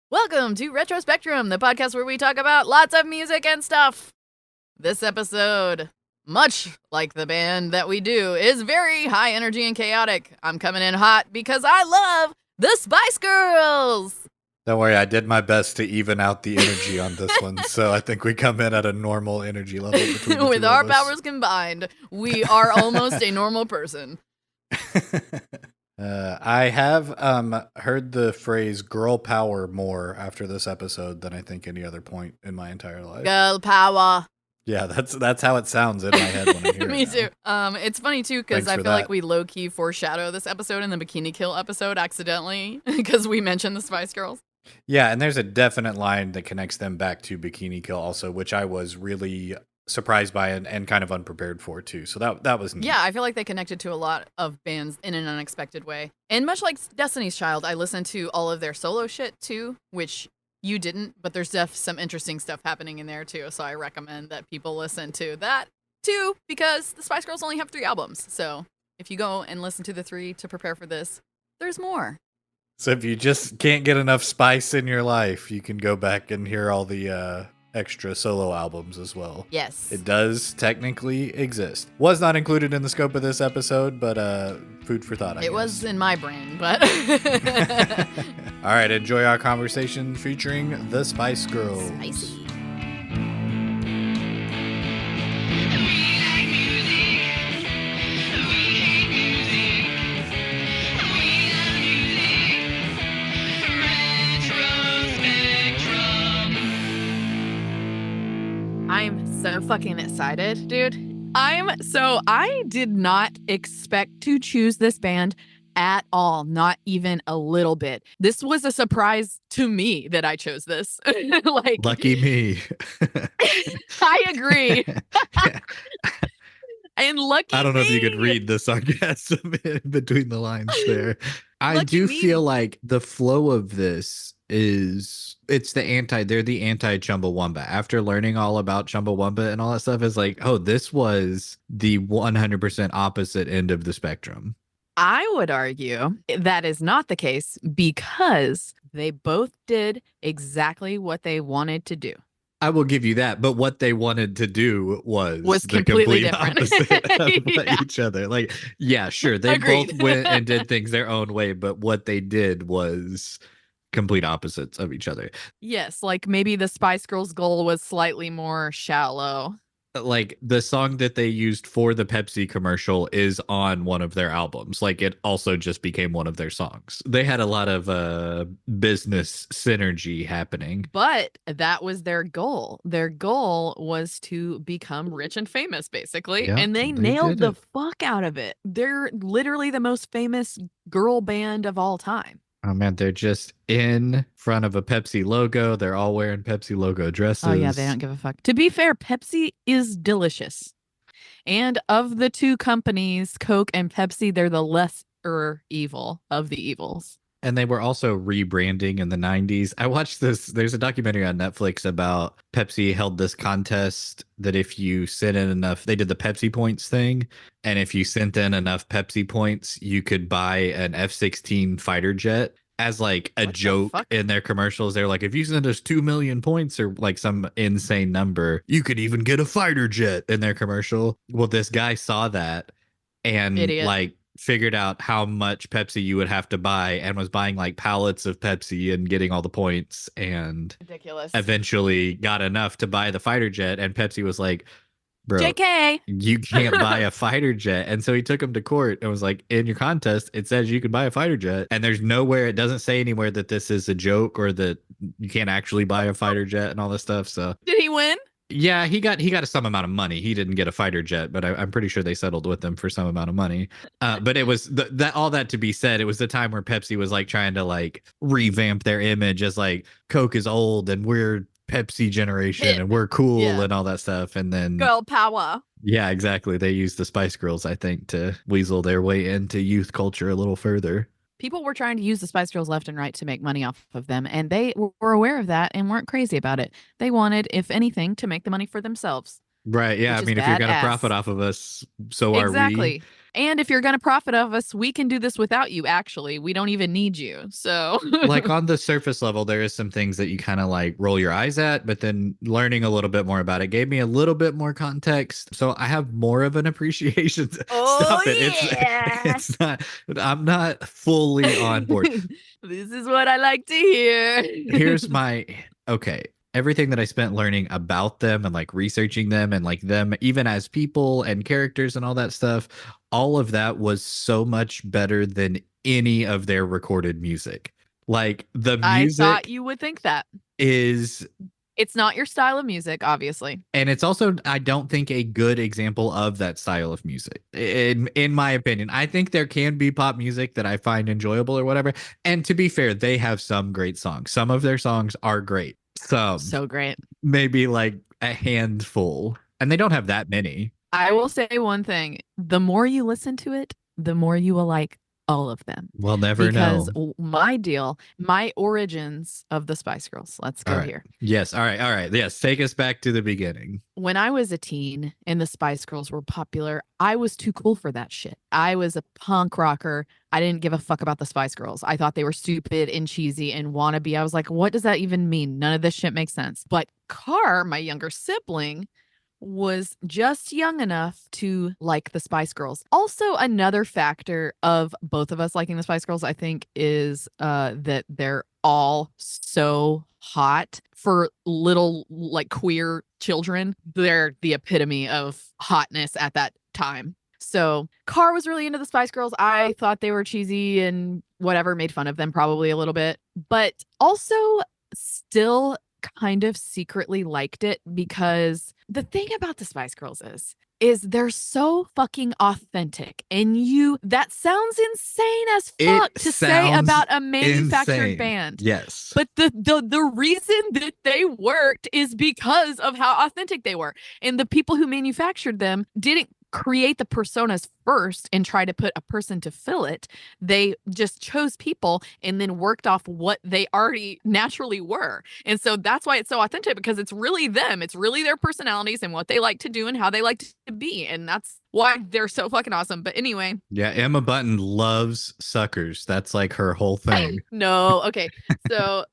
Welcome to Retro Spectrum, the podcast where we talk about lots of music and stuff. This episode, much like the band that we do, is very high energy and chaotic. I'm coming in hot because I love the Spice Girls. Don't worry, I did my best to even out the energy on this one, so I think we come in at a normal energy level between the With two our of us. powers combined, we are almost a normal person. I have heard the phrase girl power more after this episode than I think any other point in my entire life. Girl power. Yeah, that's how it sounds in my head when I hear it. Me now. too. It's funny too because Thanks I for feel that. like we low-key foreshadow this episode in the Bikini Kill episode accidentally because we mentioned the Spice Girls. Yeah, and there's a definite line that connects them back to Bikini Kill also, which I was really surprised by and kind of unprepared for too. So that was neat. Yeah, I feel like they connected to a lot of bands in an unexpected way. And much like Destiny's Child, I listened to all of their solo shit too, which you didn't, but there's some interesting stuff happening in there too. So I recommend that people listen to that too, because the Spice Girls only have 3 albums. So if you go and listen to the 3 to prepare for this, there's more. So if you just can't get enough spice in your life, you can go back and hear all the extra solo albums as well. Yes. It does technically exist. Was not included in the scope of this episode, but food for thought, I guess. It was in my brain, but... All right, enjoy our conversation featuring the Spice Girls. Spicy. I'm so fucking excited, dude. I did not expect to choose this band at all, not even a little bit. This was a surprise to me that I chose this. Like, Lucky me. I agree. And lucky I don't know if you me. could read the sarcasm in between the lines there. I Lucky do me. feel like the flow of this they're the anti Chumbawamba. After learning all about Chumbawamba and all that stuff, is like, oh, this was the 100% opposite end of the spectrum. I would argue that is not the case because they both did exactly what they wanted to do. I will give you that, but what they wanted to do was the completely complete different. opposite of Yeah. each other. Like, yeah, sure, they Agreed. both went and did things their own way, but what they did was complete opposites of each other. Yes, like maybe the Spice Girls' goal was slightly more shallow. Like the song that they used for the Pepsi commercial is on one of their albums. Like it also just became one of their songs. They had a lot of business synergy happening. But that was their goal. Their goal was to become rich and famous, basically. Yeah, and they they nailed did the it. fuck out of it. They're literally the most famous girl band of all time. Oh man, they're just in front of a Pepsi logo. They're all wearing Pepsi logo dresses. Oh, yeah, they don't give a fuck. To be fair, Pepsi is delicious. And of the 2 companies, Coke and Pepsi, they're the lesser evil of the evils. And they were also rebranding in the 90s. I watched this. There's a documentary on Netflix about Pepsi held this contest that if you sent in enough, they did the Pepsi points thing. And if you sent in enough Pepsi points, you could buy an F-16 fighter jet as like a What the joke fuck? in their commercials. They're like, if you send us 2 million points or like some insane number, you could even get a fighter jet in their commercial. Well, this guy saw that and Idiot. like figured out how much Pepsi you would have to buy and was buying like pallets of Pepsi and getting all the points and Ridiculous. eventually got enough to buy the fighter jet. And Pepsi was like, bro, JK. you can't buy a fighter jet. And so he took him to court and was like, in your contest, it says you can buy a fighter jet. And there's nowhere, it doesn't say anywhere that this is a joke or that you can't actually buy a fighter jet and all this stuff. So Did he win? yeah, he got some amount of money. He didn't get a fighter jet, but I'm pretty sure they settled with him for some amount of money. But it was that all that to be said. It was the time where Pepsi was like trying to like revamp their image as like Coke is old and we're Pepsi generation and we're cool and all that stuff. And then Girl power. yeah, exactly. They used the Spice Girls, I think, to weasel their way into youth culture a little further. People were trying to use the Spice Girls left and right to make money off of them, and they were aware of that and weren't crazy about it. They wanted, if anything, to make the money for themselves. Right. Yeah. I which is mean, if you're going to profit badass. off of us, so are we. Exactly. And if you're going to profit off us, we can do this without you, actually. We don't even need you. So, Like on the surface level, there is some things that you kind of like roll your eyes at, but then learning a little bit more about it gave me a little bit more context. So I have more of an appreciation. oh, Stop it. yeah. It's not, I'm not fully on board. This is what I like to hear. Here's my okay. Everything that I spent learning about them and like researching them and like them even as people and characters and all that stuff, all of that was so much better than any of their recorded music. Like the I thought music you would think that. is, It's not your style of music, obviously. and it's also I don't think a good example of that style of music in my opinion. I think there can be pop music that I find enjoyable or whatever, and to be fair, they have some great songs. Some of their songs are great, some So great. maybe like a handful, and they don't have that many. I will say one thing. The more you listen to it, the more you will like all of them. We'll never Because know. my origins of the Spice Girls, let's All go right. here. Yes. All right. All right. Yes. Take us back to the beginning. When I was a teen and the Spice Girls were popular, I was too cool for that shit. I was a punk rocker. I didn't give a fuck about the Spice Girls. I thought they were stupid and cheesy and wannabe. I was like, what does that even mean? None of this shit makes sense. But Car, my younger sibling, was just young enough to like the Spice Girls. Also, another factor of both of us liking the Spice Girls, I think, is that they're all so hot for little like queer children. They're the epitome of hotness at that time. So Car was really into the Spice Girls. I thought they were cheesy and whatever, made fun of them probably a little bit, but also still kind of secretly liked it because the thing about the Spice Girls is they're so fucking authentic, and that sounds insane as fuck to say about a manufactured insane. band. Yes. But the reason that they worked is because of how authentic they were. And the people who manufactured them didn't create the personas first and try to put a person to fill it. They just chose people and then worked off what they already naturally were. And so that's why it's so authentic, because it's really them. It's really their personalities and what they like to do and how they like to be. And that's why they're so fucking awesome. But anyway. Yeah, Emma Button loves suckers. That's like her whole thing. No. Okay. So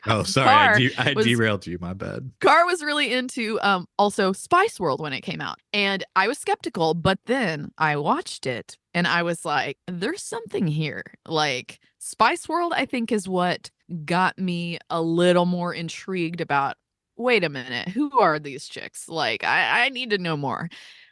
Oh, sorry. I derailed you. My bad. Car was really into also Spice World when it came out. And I was skeptical, but then I watched it and I was like, there's something here. Like Spice World, I think, is what got me a little more intrigued about, wait a minute, who are these chicks? Like, I need to know more,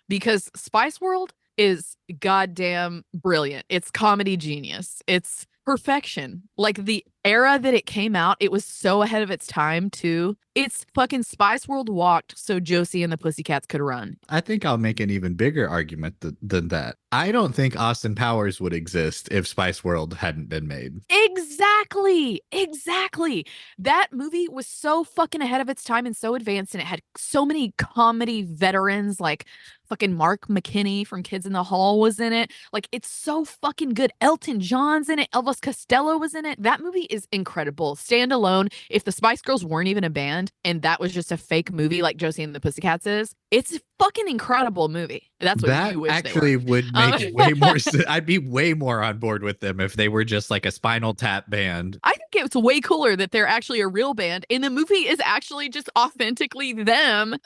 because Spice World is goddamn brilliant. It's comedy genius. It's perfection. Like the era that it came out, it was so ahead of its time too. It's fucking Spice World walked so Josie and the Pussycats could run. I think I'll make an even bigger argument than that. I don't think Austin Powers would exist if Spice World hadn't been made. Exactly. Exactly. That movie was so fucking ahead of its time and so advanced, and it had so many comedy veterans, like fucking Mark McKinney from Kids in the Hall was in it. Like, it's so fucking good. Elton John's in it. Elvis Costello was in it. That movie is incredible. Standalone. If the Spice Girls weren't even a band and that was just a fake movie like Josie and the Pussycats is, it's a fucking incredible movie. That's what That you wish actually they were. would make way more I'd be way more on board with them if they were just like a Spinal Tap band. I think it's way cooler that they're actually a real band and the movie is actually just authentically them,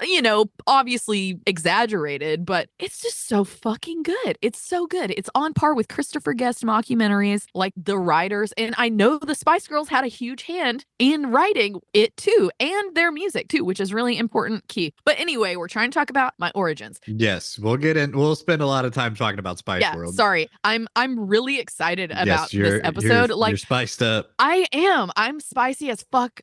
obviously exaggerated, but it's just so fucking good. It's so good. It's on par with Christopher Guest mockumentaries, like the writers. And I know the Spice Girls had a huge hand in writing it too, and their music too, which is really important key. But anyway, we're trying to talk about my origins. Yes, we'll spend a lot of time talking about Spice World. Sorry. I'm really excited about this episode. You're spiced up. I am. I'm spicy as fuck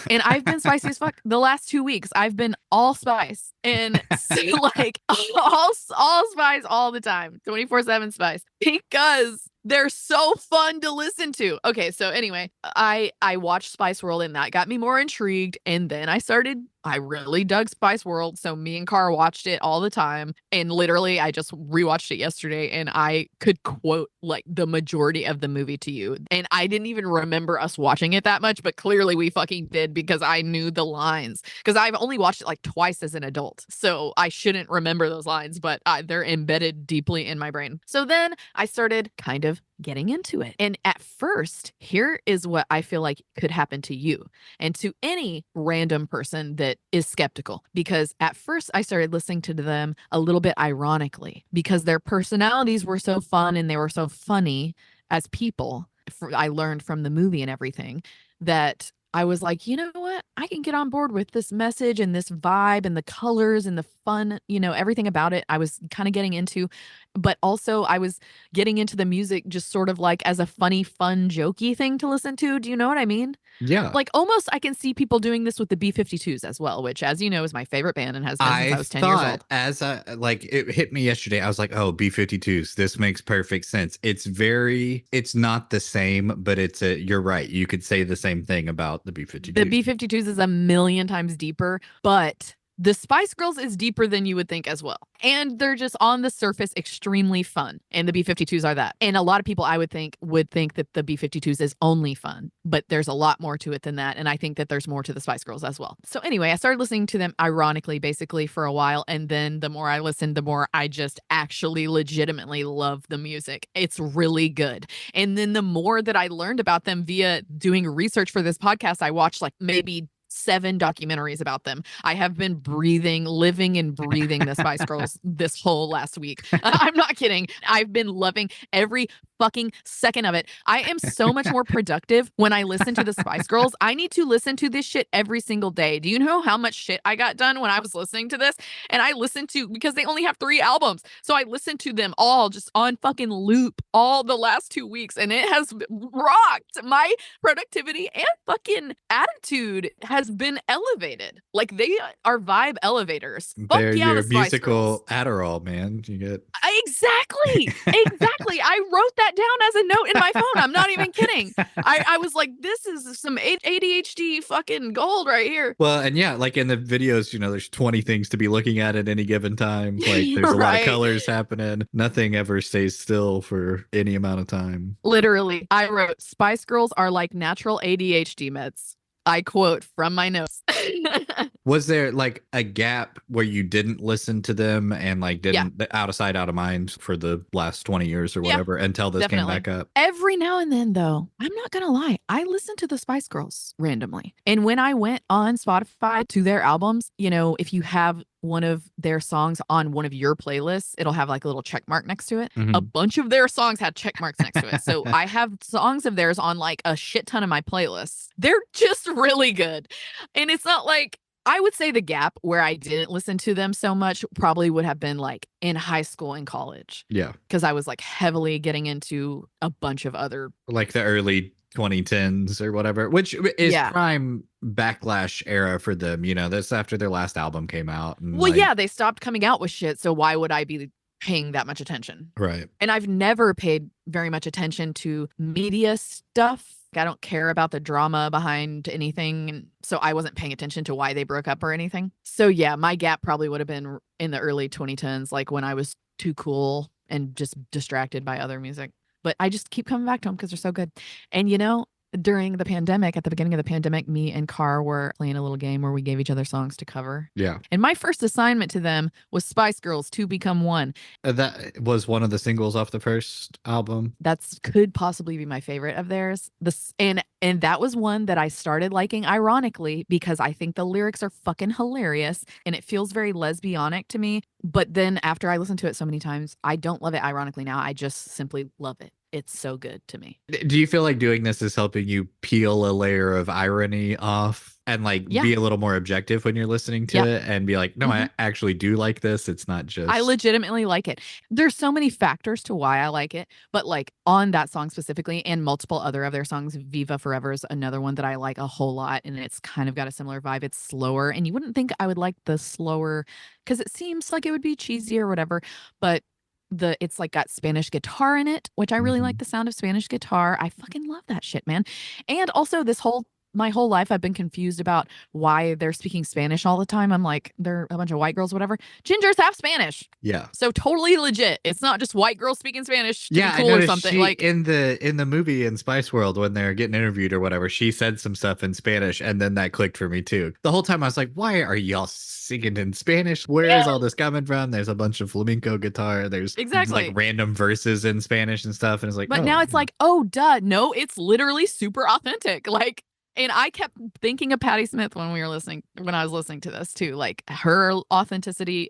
and I've been spicy as fuck the last 2 weeks. I've been all spice and so, like all spice all the time, 24/7 spice, because they're so fun to listen to. Okay, so anyway, I watched Spice World and that got me more intrigued, and then I started I really dug Spice World, so me and Cara watched it all the time, and literally, I just rewatched it yesterday, and I could quote, like, the majority of the movie to you, and I didn't even remember us watching it that much, but clearly we fucking did because I knew the lines, because I've only watched it, like, twice as an adult, so I shouldn't remember those lines, but they're embedded deeply in my brain. So then I started kind of getting into it, and at first, here is what I feel like could happen to you and to any random person that is skeptical. Because at first I started listening to them a little bit ironically because their personalities were so fun and they were so funny as people. I learned from the movie and everything that I was like, you know what? I can get on board with this message and this vibe and the colors and the fun, everything about it. I was kind of getting into, but also I was getting into the music just sort of like as a funny, fun, jokey thing to listen to. Do you know what I mean? Yeah. Like, almost I can see people doing this with the B-52s as well, which, as you know, is my favorite band and has been since I I was 10 years thought old. as I like it hit me yesterday, I was like, oh, B-52s, this makes perfect sense. It's not the same, but you're right. You could say the same thing about the The B-52s. B-52s is a million times deeper, but the Spice Girls is deeper than you would think as well. And they're just on the surface extremely fun. And the B-52s are that. And a lot of people I would think that the B-52s is only fun, but there's a lot more to it than that. And I think that there's more to the Spice Girls as well. So anyway, I started listening to them ironically, basically for a while. And then the more I listened, the more I just actually legitimately love the music. It's really good. And then the more that I learned about them via doing research for this podcast, I watched like maybe 7 documentaries about them. I have been living and breathing the Spice Girls this whole last week. I'm not kidding. I've been loving every fucking second of it. I am so much more productive when I listen to the Spice Girls. I need to listen to this shit every single day. Do you know how much shit I got done when I was listening to this? And I listened to, because they only have 3 albums. So I listened to them all just on fucking loop all the last 2 weeks, and it has rocked. My productivity and fucking attitude has been elevated. Like, they are vibe elevators. Fuck They're yeah, your the Spice Girls. musical Adderall, man. You get Exactly. Exactly. I wrote that down as a note in my phone. I'm not even kidding. I was like, this is some ADHD fucking gold right here. Well, and yeah, like in the videos, there's 20 things to be looking at any given time. Like there's a lot of Right. colors happening. Nothing ever stays still for any amount of time. Literally, I wrote, Spice Girls are like natural ADHD meds. I quote from my notes. Was there like a gap where you didn't listen to them and like Yeah. didn't out of sight, out of mind for the last 20 years or Yeah. whatever until this came Definitely. back up? Every now and then, though, I'm not gonna lie, I listen to the Spice Girls randomly. And when I went on Spotify to their albums, if you have one of their songs on one of your playlists, it'll have like a little check mark next to it. A Mhm. bunch of their songs had check marks next to it. So I have songs of theirs on like a shit ton of my playlists. They're just really good. And it's not like, I would say the gap where I didn't listen to them so much probably would have been like in high school and college, Yeah. because I was like heavily getting into a bunch of other. Like the early 2010s or whatever, which is Yeah. prime backlash era for them. That's after their last album came out. And Well, like, yeah, they stopped coming out with shit. So why would I be paying that much attention? right. And I've never paid very much attention to media stuff. I don't care about the drama behind anything. And so I wasn't paying attention to why they broke up or anything. So yeah, my gap probably would have been in the early 2010s, like when I was too cool and just distracted by other music. But I just keep coming back to them because they're so good. And during the pandemic, at the beginning of the pandemic, me and Carr were playing a little game where we gave each other songs to cover. Yeah. And my first assignment to them was Spice Girls 2 Become One. That was one of the singles off the first album. That's could possibly be my favorite of theirs. And that was one that I started liking ironically because I think the lyrics are fucking hilarious and it feels very lesbianic to me. But then after I listened to it so many times, I don't love it ironically now. I just simply love it. It's so good to me. Do you feel like doing this is helping you peel a layer of irony off and like Yeah. be a little more objective when you're listening to Yep. it and be like, no, I actually do like this. It's not just. I legitimately like it. There's so many factors to why I like it, but like on that song specifically and multiple other of their songs, Viva Forever is another one that I like a whole lot. And it's kind of got a similar vibe. It's slower. And you wouldn't think I would like the slower because it seems like it would be cheesy or whatever, but it's like got Spanish guitar in it, which I really like the sound of Spanish guitar. I fucking love that shit, man. And also this whole my whole life I've been confused about why they're speaking Spanish all the time. I'm like, they're a bunch of white girls, whatever. Gingers have Spanish. Yeah. So totally legit. It's not just white girls speaking Spanish to Yeah, be I cool or noticed something. she Like, in the movie in Spice World when they're getting interviewed or whatever, she said some stuff in Spanish, and then that clicked for me too. The whole time I was like, why are y'all singing in Spanish? Where is all this coming from? There's a bunch of flamenco guitar, there's like exactly. random verses in Spanish and stuff, and it's like, But oh now it's yeah. like, oh, duh. No, it's literally super authentic. Like, and I kept thinking of Patti Smith when I was listening to this too. Like, her authenticity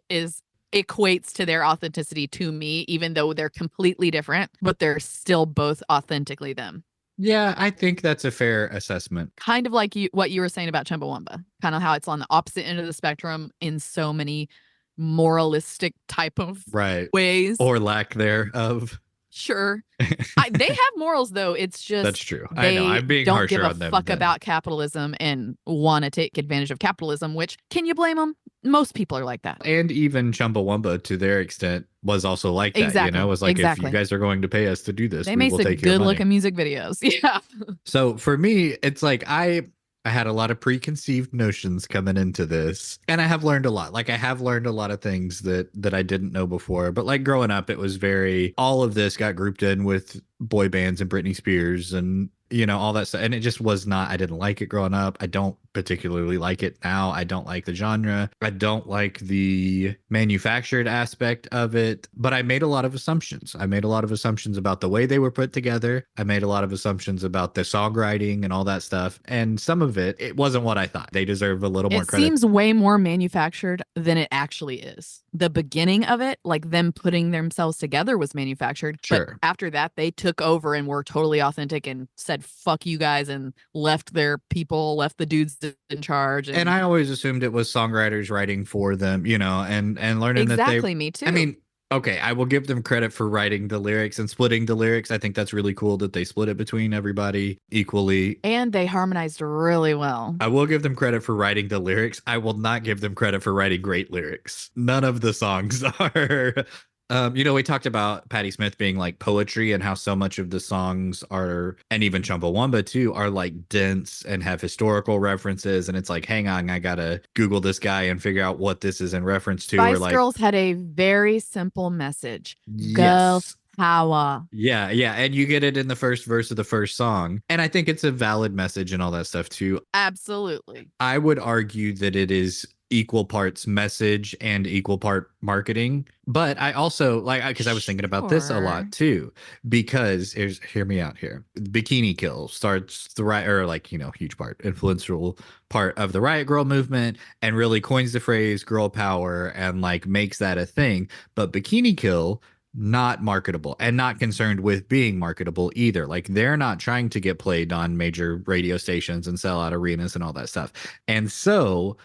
equates to their authenticity to me, even though they're completely different, but they're still both authentically them. Yeah, I think that's a fair assessment. Kind of like what you were saying about Chumbawamba, kind of how it's on the opposite end of the spectrum in so many moralistic type of Right. ways. Or lack thereof. Sure. They have morals though. It's That's just true. I know. they I'm being don't give harsher a on them fuck than about capitalism and want to take advantage of capitalism, which can you blame them? Most people are like that. and even Chumbawamba to their extent was also like that, you know, Exactly. was like, if you Exactly. guys are going to pay us to do this, They we make will some take your good money. looking music videos. Yeah. So for me, it's like I had a lot of preconceived notions coming into this, and I have learned a lot. Like I have learned a lot of things that I didn't know before. But like growing up, it was very all of this got grouped in with boy bands and Britney Spears and all that stuff. And it just was not. I didn't like it growing up. I don't particularly like it now. I don't like the genre. I don't like the manufactured aspect of it. But I made a lot of assumptions. I made a lot of assumptions about the way they were put together. I made a lot of assumptions about the songwriting and all that stuff. And some of it wasn't what I thought. They deserve a little more It credit. seems way more manufactured than it actually is. The beginning of it, like them putting themselves together, was manufactured. Sure. But after that, they took over and were totally authentic and said, fuck you guys, and left their people, left the dudes in charge. And I always assumed it was songwriters writing for them, and learning that they, exactly, me too. I mean, okay, I will give them credit for writing the lyrics and splitting the lyrics. I think that's really cool that they split it between everybody equally. And they harmonized really well. I will give them credit for writing the lyrics. I will not give them credit for writing great lyrics. None of the songs are. We talked about Patti Smith being like poetry and how so much of the songs are, and even Chumbawamba too, are like dense and have historical references. And it's like, hang on, I gotta Google this guy and figure out what this is in reference to. Spice Or like, Girls had a very simple message. Girl yes. power. Yeah, yeah. And you get it in the first verse of the first song. And I think it's a valid message and all that stuff too. Absolutely. I would argue that it is equal parts message and equal part marketing. But I also like, because I was thinking about this a Sure. lot too, because hear me out here. Bikini Kill starts the right, or like, huge part, influential part of the Riot Girl movement, and really coins the phrase girl power and like makes that a thing. But Bikini Kill, not marketable and not concerned with being marketable either. Like they're not trying to get played on major radio stations and sell out arenas and all that stuff. And so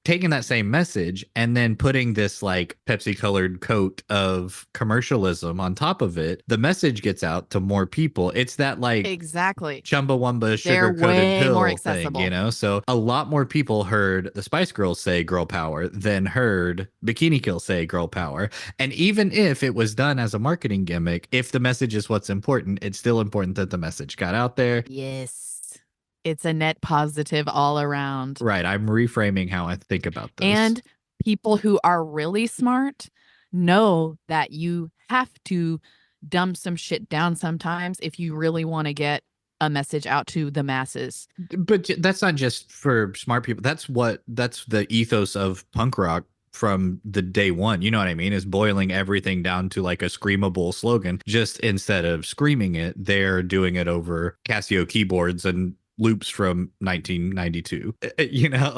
taking that same message and then putting this like Pepsi colored coat of commercialism on top of it, the message gets out to more people. It's that like exactly Chumbawamba sugar They're coated way pill more thing, accessible. So a lot more people heard the Spice Girls say girl power than heard Bikini Kill say girl power. And even if it was done as a marketing gimmick, if the message is what's important, it's still important that the message got out there. Yes. It's a net positive all around. Right. I'm reframing how I think about this. And people who are really smart know that you have to dumb some shit down sometimes if you really want to get a message out to the masses. But that's not just for smart people. That's the ethos of punk rock from the day one. You know what I mean? Is boiling everything down to like a screamable slogan. Just instead of screaming it, they're doing it over Casio keyboards and loops from 1992.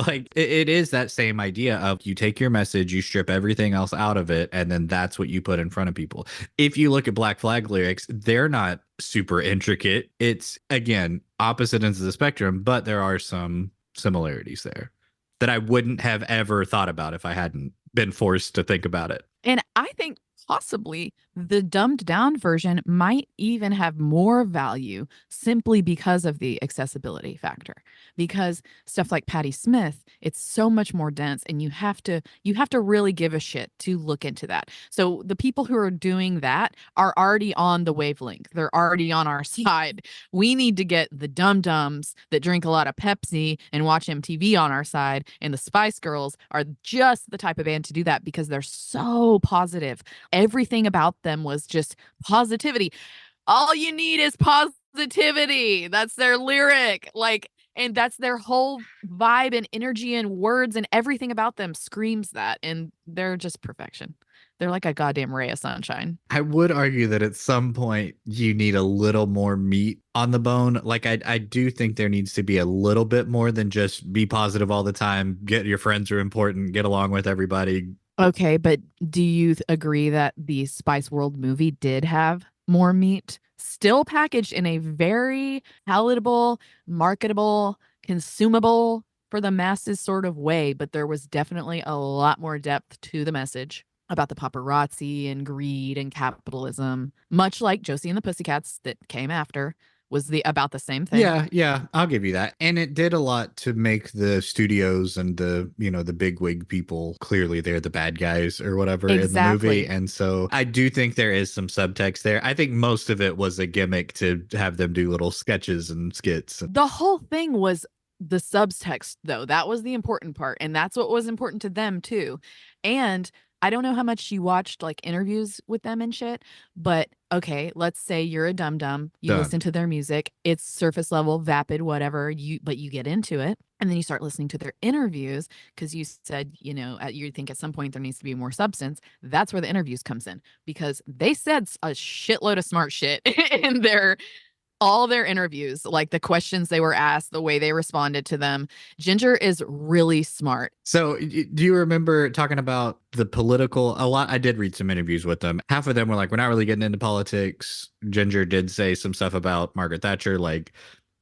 Like it is that same idea of you take your message, you strip everything else out of it, and then that's what you put in front of people. If you look at Black Flag lyrics, they're not super intricate. It's again opposite ends of the spectrum, but there are some similarities there that I wouldn't have ever thought about if I hadn't been forced to think about it. And I think possibly the dumbed down version might even have more value simply because of the accessibility factor. Because stuff like Patti Smith, it's so much more dense, and you have to really give a shit to look into that. So the people who are doing that are already on the wavelength. They're already on our side. We need to get the dum-dums that drink a lot of Pepsi and watch MTV on our side, and the Spice Girls are just the type of band to do that because they're so positive. Everything about them was just positivity. All you need is positivity. That's their lyric. Like, and that's their whole vibe and energy and words, and everything about them screams that. And they're just perfection. They're like a goddamn ray of sunshine. I would argue that at some point you need a little more meat on the bone. Like I do think there needs to be a little bit more than just be positive all the time. Get your friends are important. Get along with everybody. Okay, but do you agree that the Spice World movie did have more meat? Still packaged in a very palatable, marketable, consumable for the masses sort of way, but there was definitely a lot more depth to the message about the paparazzi and greed and capitalism, much like Josie and the Pussycats that came after was about the same thing. Yeah, I'll give you that. And it did a lot to make the studios and the bigwig people clearly they're the bad guys or whatever in the movie. And so I do think there is some subtext there. I think most of it was a gimmick to have them do little sketches and skits. The whole thing was the subtext, though. That was the important part, and that's what was important to them too. And I don't know how much you watched like interviews with them and shit, but okay, let's say you're a dum-dum, you Done. listen to their music, it's surface level, vapid, whatever, but you get into it, and then you start listening to their interviews because you said, you think at some point there needs to be more substance. That's where the interviews comes in, because they said a shitload of smart shit in all their interviews, like the questions they were asked, the way they responded to them. Ginger is really smart. So do you remember talking about the political a lot? I did read some interviews with them. Half of them were like, we're not really getting into politics. Ginger did say some stuff about Margaret Thatcher, like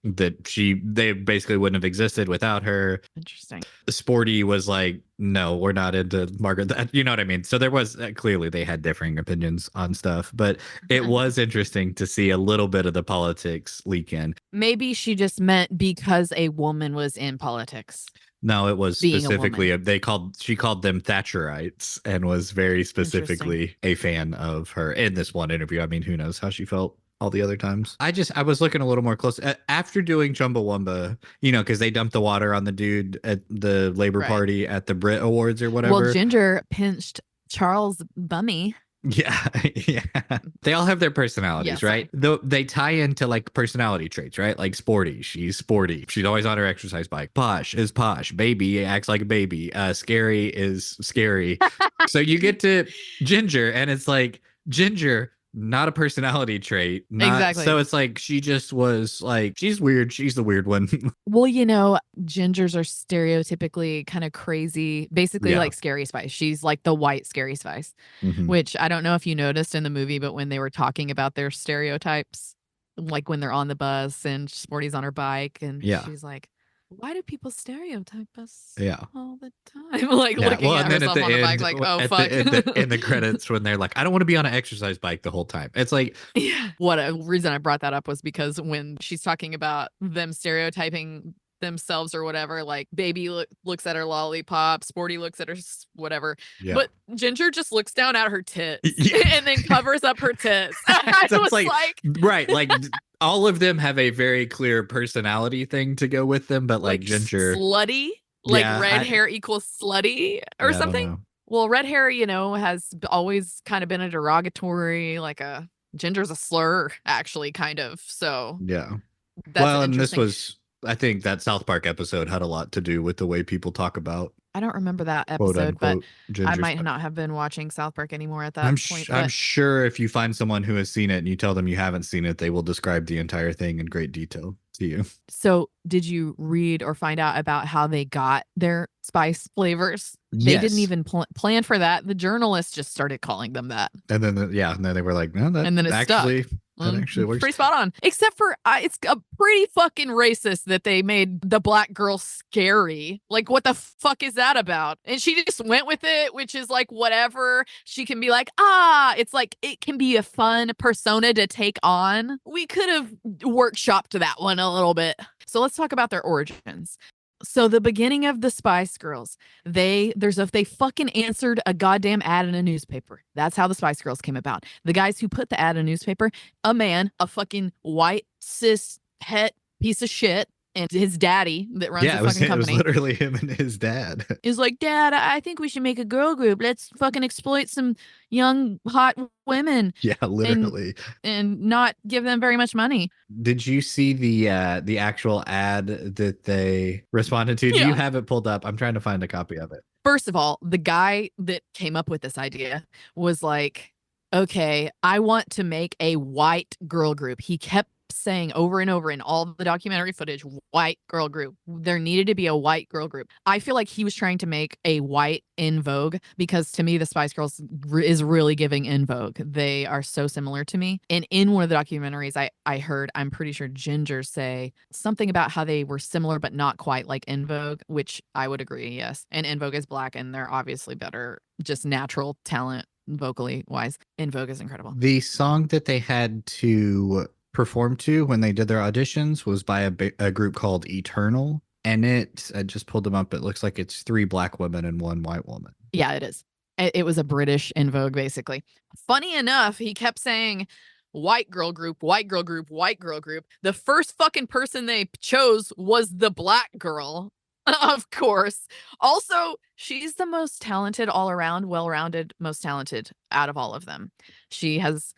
that they basically wouldn't have existed without her. Interesting. Sporty was like, no, we're not into Margaret. You know what I mean? So there was clearly they had differing opinions on stuff, but it was interesting to see a little bit of the politics leak in. Maybe she just meant because a woman was in politics. No, it was specifically she called them Thatcherites and was very specifically a fan of her in this one interview. I mean, who knows how she felt all the other times. I was looking a little more close after doing Chumbawamba, because they dumped the water on the dude at the Labor Party at the Brit Awards or whatever. Well, Ginger pinched Charles' bummy. Yeah. They all have their personalities, right? Though they tie into like personality traits, right? Like sporty, she's sporty. She's always on her exercise bike. Posh is posh. Baby acts like a baby. Scary is scary. So you get to Ginger, and it's like Ginger, not a personality trait. Exactly. So it's like she just was like, she's weird. She's the weird one. Well, gingers are stereotypically kind of crazy, basically like Scary Spice. She's like the white Scary Spice, which I don't know if you noticed in the movie, but when they were talking about their stereotypes, like when they're on the bus and Sporty's on her bike and she's like, why do people stereotype us all the time? Like looking at herself on the bike like, oh, fuck. In the credits when they're like, I don't want to be on an exercise bike the whole time. It's like... What a reason I brought that up was because when she's talking about them stereotyping themselves or whatever, like Baby looks at her lollipop, Sporty looks at her whatever, but Ginger just looks down at her tits and then covers up her tits. So it's like right, like all of them have a very clear personality thing to go with them, but like Ginger slutty, like red hair equals slutty or something. Well, red hair, has always kind of been a derogatory, like Ginger's a slur, actually, kind of. So well, and this was, I think that South Park episode had a lot to do with the way people talk about. I don't remember that episode, but I might not have been watching South Park anymore at that point. I'm sure if you find someone who has seen it and you tell them you haven't seen it, they will describe the entire thing in great detail to you. So did you read or find out about how they got their spice flavors? They didn't even plan for that. The journalists just started calling them that. And then, and then they were like, no, that and then it actually stuck. That actually works. Pretty spot on. Except for it's a pretty fucking racist that they made the black girl scary. Like, what the fuck is that about? And she just went with it, which is like, whatever. She can be like, it's like, it can be a fun persona to take on. We could have workshopped that one a little bit. So let's talk about their origins. So the beginning of the Spice Girls, they fucking answered a goddamn ad in a newspaper. That's how the Spice Girls came about. The guys who put the ad in a newspaper, a man, a fucking white cis het piece of shit, and his daddy that runs the fucking company. It was literally him and his dad. Is like, Dad, I think we should make a girl group. Let's fucking exploit some young hot women. Yeah, literally. And not give them very much money. Did you see the actual ad that they responded to? Do you have it pulled up? I'm trying to find a copy of it. First of all, the guy that came up with this idea was like, okay, I want to make a white girl group. He kept saying over and over in all the documentary footage, white girl group. There needed to be a white girl group. I feel like he was trying to make a white In Vogue, because to me, the Spice Girls is really giving In Vogue. They are so similar to me. And in one of the documentaries, I heard, I'm pretty sure Ginger say something about how they were similar, but not quite like In Vogue, which I would agree, yes. And In Vogue is black, and they're obviously better, just natural talent vocally wise. In Vogue is incredible. The song that they had to perform to when they did their auditions was by a group called Eternal, and I just pulled them up. It looks like it's 3 black women and 1 white woman. Yeah, it is. It was a British In Vogue, basically. Funny enough, he kept saying white girl group, white girl group, white girl group. The first fucking person they chose was the black girl, of course. Also, she's the most talented all around, well-rounded, most talented out of all of them. She has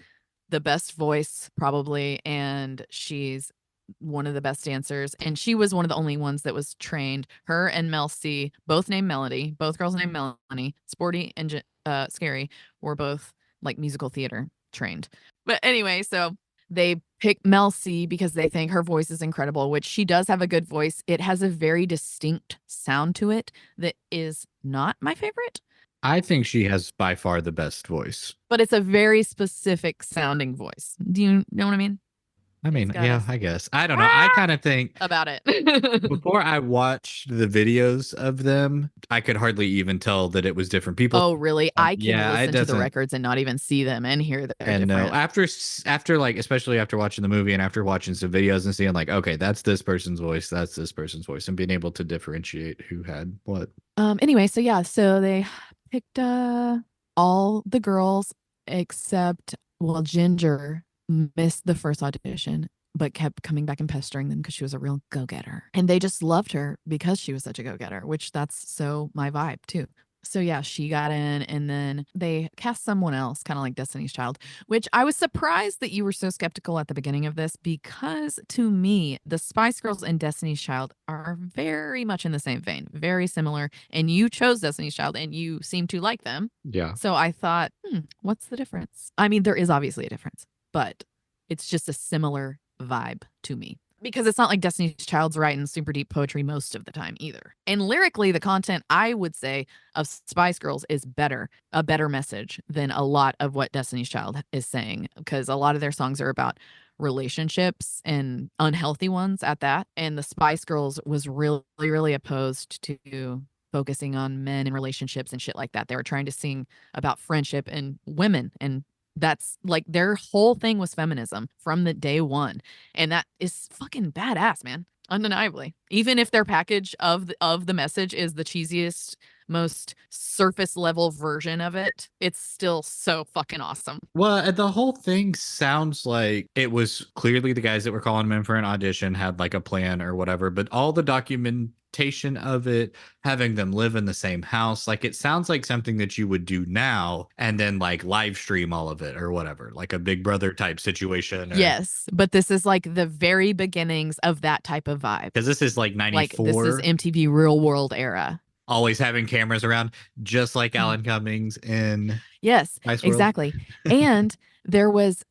the best voice probably, and she's one of the best dancers, and she was one of the only ones that was trained. Her and Mel C, both named Melody, both girls named Melanie, Sporty and Scary, were both like musical theater trained. But anyway, so they pick Mel C because they think her voice is incredible, which she does have a good voice. It has a very distinct sound to it that is not my favorite. I think she has by far the best voice. But it's a very specific sounding voice. Do you know what I mean? I mean, yeah, I guess. I don't know. I kind of think about it. Before I watched the videos of them, I could hardly even tell that it was different people. Oh, really? I can listen to the doesn't- records and not even see them and hear that they're And different. after like, especially after watching the movie and after watching some videos and seeing like, okay, that's this person's voice, that's this person's voice, and being able to differentiate who had what. Anyway, so they picked all the girls except, well, Ginger missed the first audition but kept coming back and pestering them because she was a real go-getter, and they just loved her because she was such a go-getter, which that's so my vibe too. So yeah, she got in, and then they cast someone else, kind of like Destiny's Child, which I was surprised that you were so skeptical at the beginning of this, because to me, the Spice Girls and Destiny's Child are very much in the same vein, very similar. And you chose Destiny's Child, and you seem to like them. Yeah. So I thought, what's the difference? I mean, there is obviously a difference, but it's just a similar vibe to me. Because it's not like Destiny's Child's writing super deep poetry most of the time either. And lyrically, the content, I would say, of Spice Girls is a better message than a lot of what Destiny's Child is saying. Because a lot of their songs are about relationships, and unhealthy ones at that. And the Spice Girls was really, really opposed to focusing on men and relationships and shit like that. They were trying to sing about friendship and women, and that's like their whole thing was feminism from the day one. And that is fucking badass, man. Undeniably. Even if their package of the message is the cheesiest, most surface level version of it, it's still so fucking awesome. Well, the whole thing sounds like it was clearly the guys that were calling them in for an audition had like a plan or whatever, but all the documentation of it, having them live in the same house, like it sounds like something that you would do now and then like live stream all of it or whatever, like a Big Brother type situation. Yes, but this is like the very beginnings of that type of vibe. Because this is like 94. Like this is MTV Real World era. Always having cameras around, just like Alan Cummings in Yes, Nice world. exactly. And there was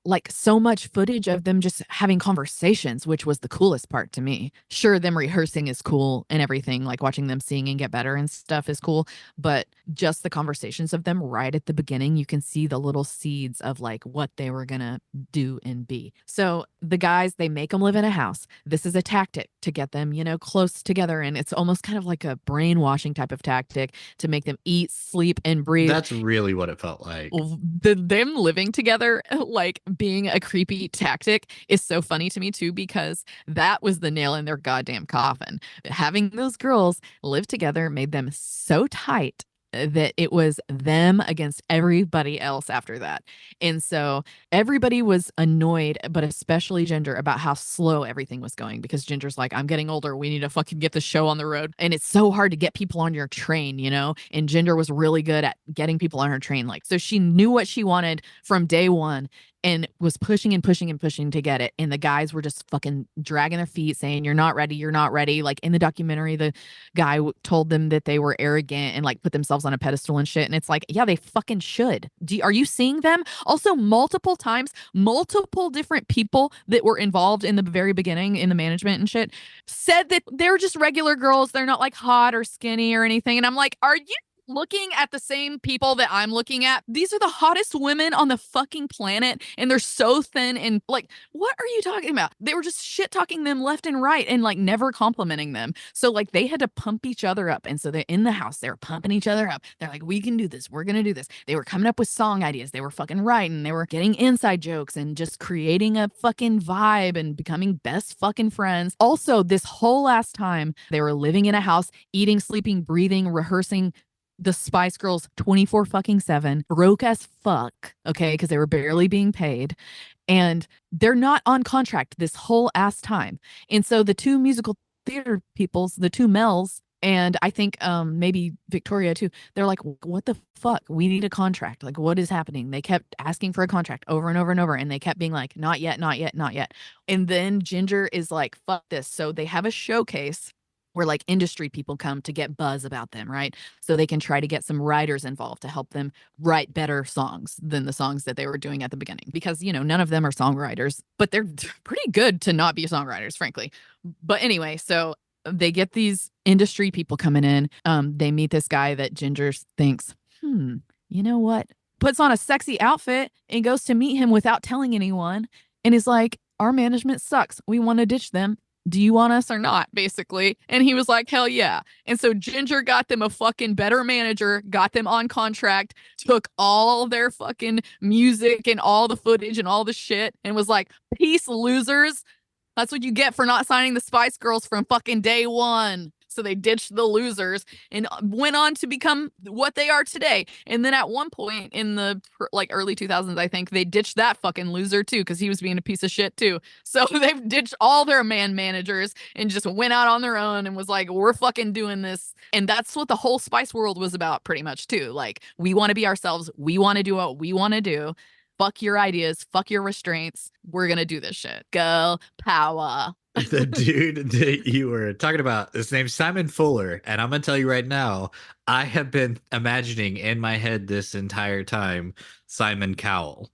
like so much footage of them just having conversations, which was the coolest part to me. Sure, them rehearsing is cool and everything, like watching them sing and get better and stuff is cool, but just the conversations of them right at the beginning, you can see the little seeds of like what they were gonna do and be. So the guys, they make them live in a house. This is a tactic to get them, you know, close together, and it's almost kind of like a brainwashing type of tactic to make them eat, sleep, and breathe. That's really what it felt like. Them living together, like being a creepy tactic, is so funny to me too, because that was the nail in their goddamn coffin. Having those girls live together made them so tight that it was them against everybody else after that. And so everybody was annoyed, but especially Ginger, about how slow everything was going, because Ginger's like, I'm getting older. We need to fucking get the show on the road. And it's so hard to get people on your train, you know? And Ginger was really good at getting people on her train. Like, so she knew what she wanted from day one and was pushing and pushing and pushing to get it. And the guys were just fucking dragging their feet saying, you're not ready. You're not ready. Like in the documentary, the guy told them that they were arrogant and like put themselves on a pedestal and shit. And it's like, yeah, they fucking should. Are you seeing them? Also, multiple times, multiple different people that were involved in the very beginning in the management and shit said that they're just regular girls. They're not like hot or skinny or anything. And I'm like, are you looking at the same people that I'm looking at? These are the hottest women on the fucking planet, and they're so thin. And like, what are you talking about? They were just shit talking them left and right and like never complimenting them. So like they had to pump each other up. And so they're in the house, they're pumping each other up. They're like, we can do this. We're gonna do this. They were coming up with song ideas. They were fucking writing. They were getting inside jokes and just creating a fucking vibe and becoming best fucking friends. Also, this whole last time they were living in a house, eating, sleeping, breathing, rehearsing the Spice Girls 24 fucking 7, broke as fuck, okay, because they were barely being paid. And they're not on contract this whole ass time. And so the two musical theater peoples, the two Mels, and I think maybe Victoria too, they're like, what the fuck? We need a contract. Like, what is happening? They kept asking for a contract over and over and over. And they kept being like, not yet, not yet, not yet. And then Ginger is like, fuck this. So they have a showcase where like industry people come to get buzz about them, right? So they can try to get some writers involved to help them write better songs than the songs that they were doing at the beginning. Because, you know, none of them are songwriters, but they're pretty good to not be songwriters, frankly. But anyway, so they get these industry people coming in. They meet this guy that Ginger thinks, you know what? Puts on a sexy outfit and goes to meet him without telling anyone. And is like, our management sucks. We want to ditch them. Do you want us or not, basically? And he was like, hell yeah. And so Ginger got them a fucking better manager, got them on contract, took all their fucking music and all the footage and all the shit, and was like, peace, losers. That's what you get for not signing the Spice Girls from fucking day one. So they ditched the losers and went on to become what they are today. And then at one point in the like early 2000s, I think they ditched that fucking loser too, because he was being a piece of shit too. So they've ditched all their managers and just went out on their own and was like, we're fucking doing this. And that's what the whole Spice World was about pretty much too. Like, we want to be ourselves. We want to do what we want to do. Fuck your ideas. Fuck your restraints. We're going to do this shit. Girl power. The dude that you were talking about, his name's Simon Fuller. And I'm going to tell you right now, I have been imagining in my head this entire time Simon Cowell.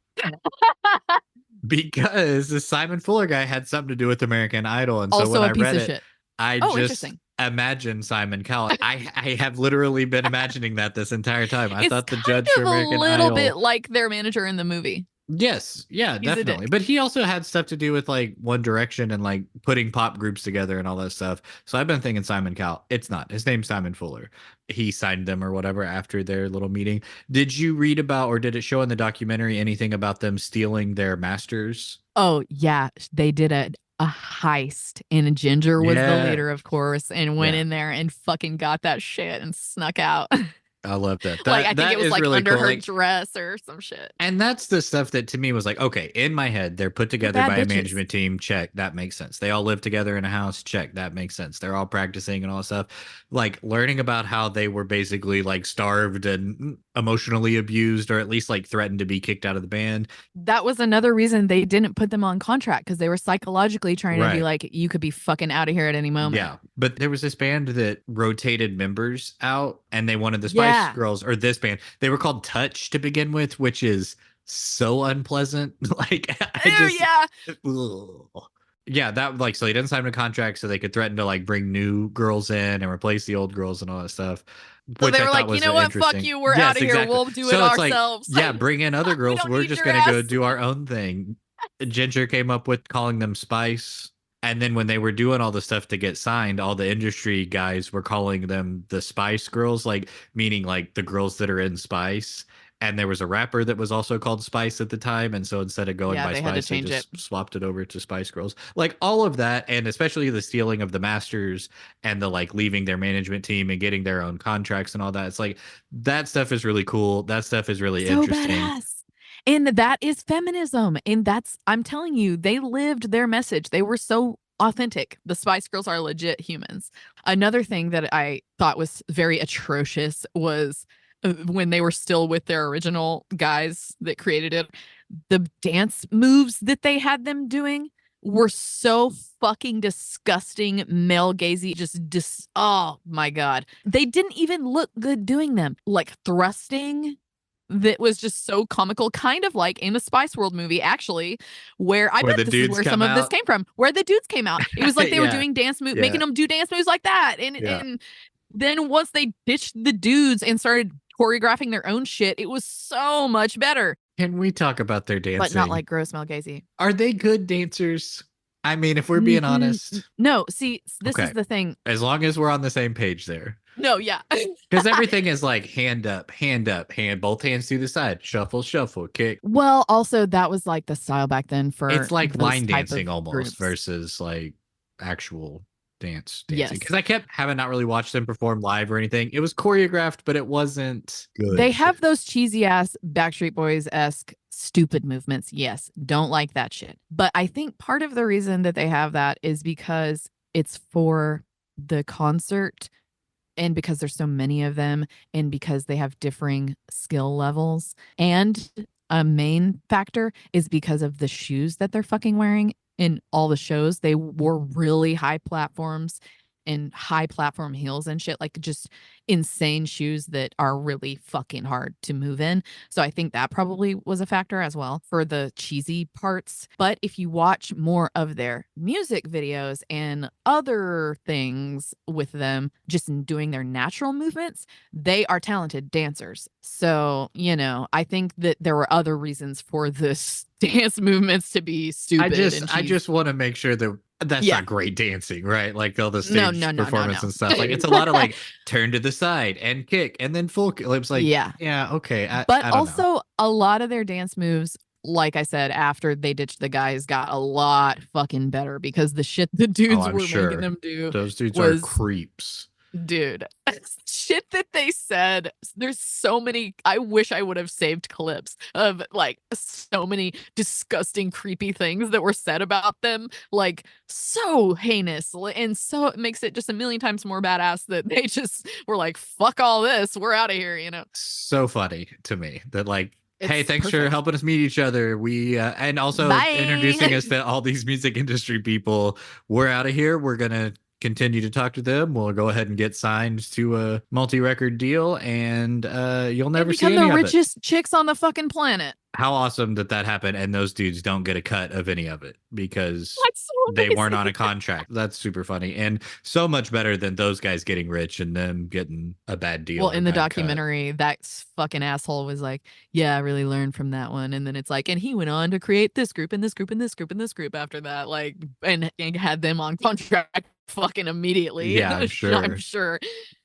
Because the Simon Fuller guy had something to do with American Idol. And so Also when a I piece read of it, shit. I Oh, just interesting. imagined Simon Cowell. I have literally been imagining that this entire time. I It's thought the kind judge for of a American little Idol. bit like their manager in the movie. Yes, yeah, He's a definitely. dick. But he also had stuff to do with like One Direction and like putting pop groups together and all that stuff. So I've been thinking Simon Cowell. It's not. His name's Simon Fuller. He signed them or whatever after their little meeting. Did you read about, or did it show in the documentary anything about them stealing their masters? Oh, yeah. They did a heist, and Ginger was the Yeah. leader, of course, and went Yeah. in there and fucking got that shit and snuck out. I love that. Like, I think That it was is like really under cool. her Like, dress or some shit. and that's the stuff that to me was like, okay, in my head, they're put together bad by a bitches. management team. Check. That makes sense. They all live together in a house. Check. That makes sense. They're all practicing and all that stuff. Like learning about how they were basically like starved and emotionally abused, or at least like threatened to be kicked out of the band. That was another reason they didn't put them on contract, because they were psychologically trying to be Right. like, you could be fucking out of here at any moment. Yeah. But there was this band that rotated members out and they wanted the Spice Yeah. Girls, or this band, they were called Touch to begin with, which is so unpleasant. Like I just yeah. ugh. Yeah, that like so they didn't sign a contract so they could threaten to like bring new girls in and replace the old girls and all that stuff, So which they I were thought like, you was know what? Fuck interesting. you. We're Yes, out of here. exactly. We'll do it So it's like, ourselves. yeah, bring in other We girls. don't We're need just your gonna go ass. do our own thing. Ginger came up with calling them Spice. And then when they were doing all the stuff to get signed, all the industry guys were calling them the Spice Girls, like meaning like the girls that are in Spice. And there was a rapper that was also called Spice at the time. And so instead of going Yeah, by they had to Spice, they change it. just swapped it over to Spice Girls. Like all of that, and especially the stealing of the masters and the like leaving their management team and getting their own contracts and all that. It's like that stuff is really cool. That stuff is really So interesting. badass. And that is feminism. And that's, I'm telling you, they lived their message. They were so authentic. The Spice Girls are legit humans. Another thing that I thought was very atrocious was when they were still with their original guys that created it, the dance moves that they had them doing were so fucking disgusting, male gazy, oh my God. They didn't even look good doing them. Like thrusting, that was just so comical, kind of like in the Spice World movie, actually, where I Where bet the this is dudes where come some of this out. came from, where the dudes came out. It was like they were Yeah. doing dance moves, Yeah. making them do dance moves like that. And Yeah. and then once they ditched the dudes and started choreographing their own shit, it was so much better. Can we talk about their dancing? But not like gross Mel Gazy. Are they good dancers? I mean, if we're being honest. No, see, this Okay. is the thing. As long as we're on the same page there. No, yeah. Because everything is like hand up, hand, both hands to the side, shuffle, shuffle, kick. Well, also that was like the style back then for It's like those line type dancing of almost groups. versus like actual dancing. Yes. Because I kept having not really watched them perform live or anything. It was choreographed, but it wasn't good. They have those cheesy ass Backstreet Boys-esque stupid movements. Yes, don't like that shit. But I think part of the reason that they have that is because it's for the concert and because there's so many of them and because they have differing skill levels. And a main factor is because of the shoes that they're fucking wearing in all the shows. They wore really high platforms and high platform heels and shit, like just insane shoes that are really fucking hard to move in. So I think that probably was a factor as well for the cheesy parts. But if you watch more of their music videos and other things with them just in doing their natural movements, they are talented dancers. So, you know, I think that there were other reasons for this dance movements to be stupid. I just want to make sure that that's not great dancing, right? Like all the stage performance and stuff. Like it's a lot of like turn to the side and kick and then full kick. It's like, yeah, okay. But I don't also know. a lot of their dance moves, like I said, after they ditched the guys, got a lot fucking better because the shit the dudes were making them do. Those dudes are creeps. Dude, shit that they said. There's so many. I wish I would have saved clips of like so many disgusting, creepy things that were said about them. Like so heinous. And so it makes it just a million times more badass that they just were like, fuck all this. We're out of here, you know? So funny to me that like, hey, It's thanks for helping us meet each other. We and also introducing us to all these music industry people. We're out of here. We're gonna continue to talk to them. We'll go ahead and get signed to a multi-record deal, and you'll never see any become of the it. richest chicks on the fucking planet. How awesome that happened, and those dudes don't get a cut of any of it because so they weren't on a contract. That's super funny and so much better than those guys getting rich and them getting a bad deal. Well, in the documentary, that fucking asshole was like, yeah, I really learned from that one. And then it's like, and he went on to create this group and this group and this group and this group after that, like, and had them on contract fucking immediately. Yeah, I'm sure. I'm sure.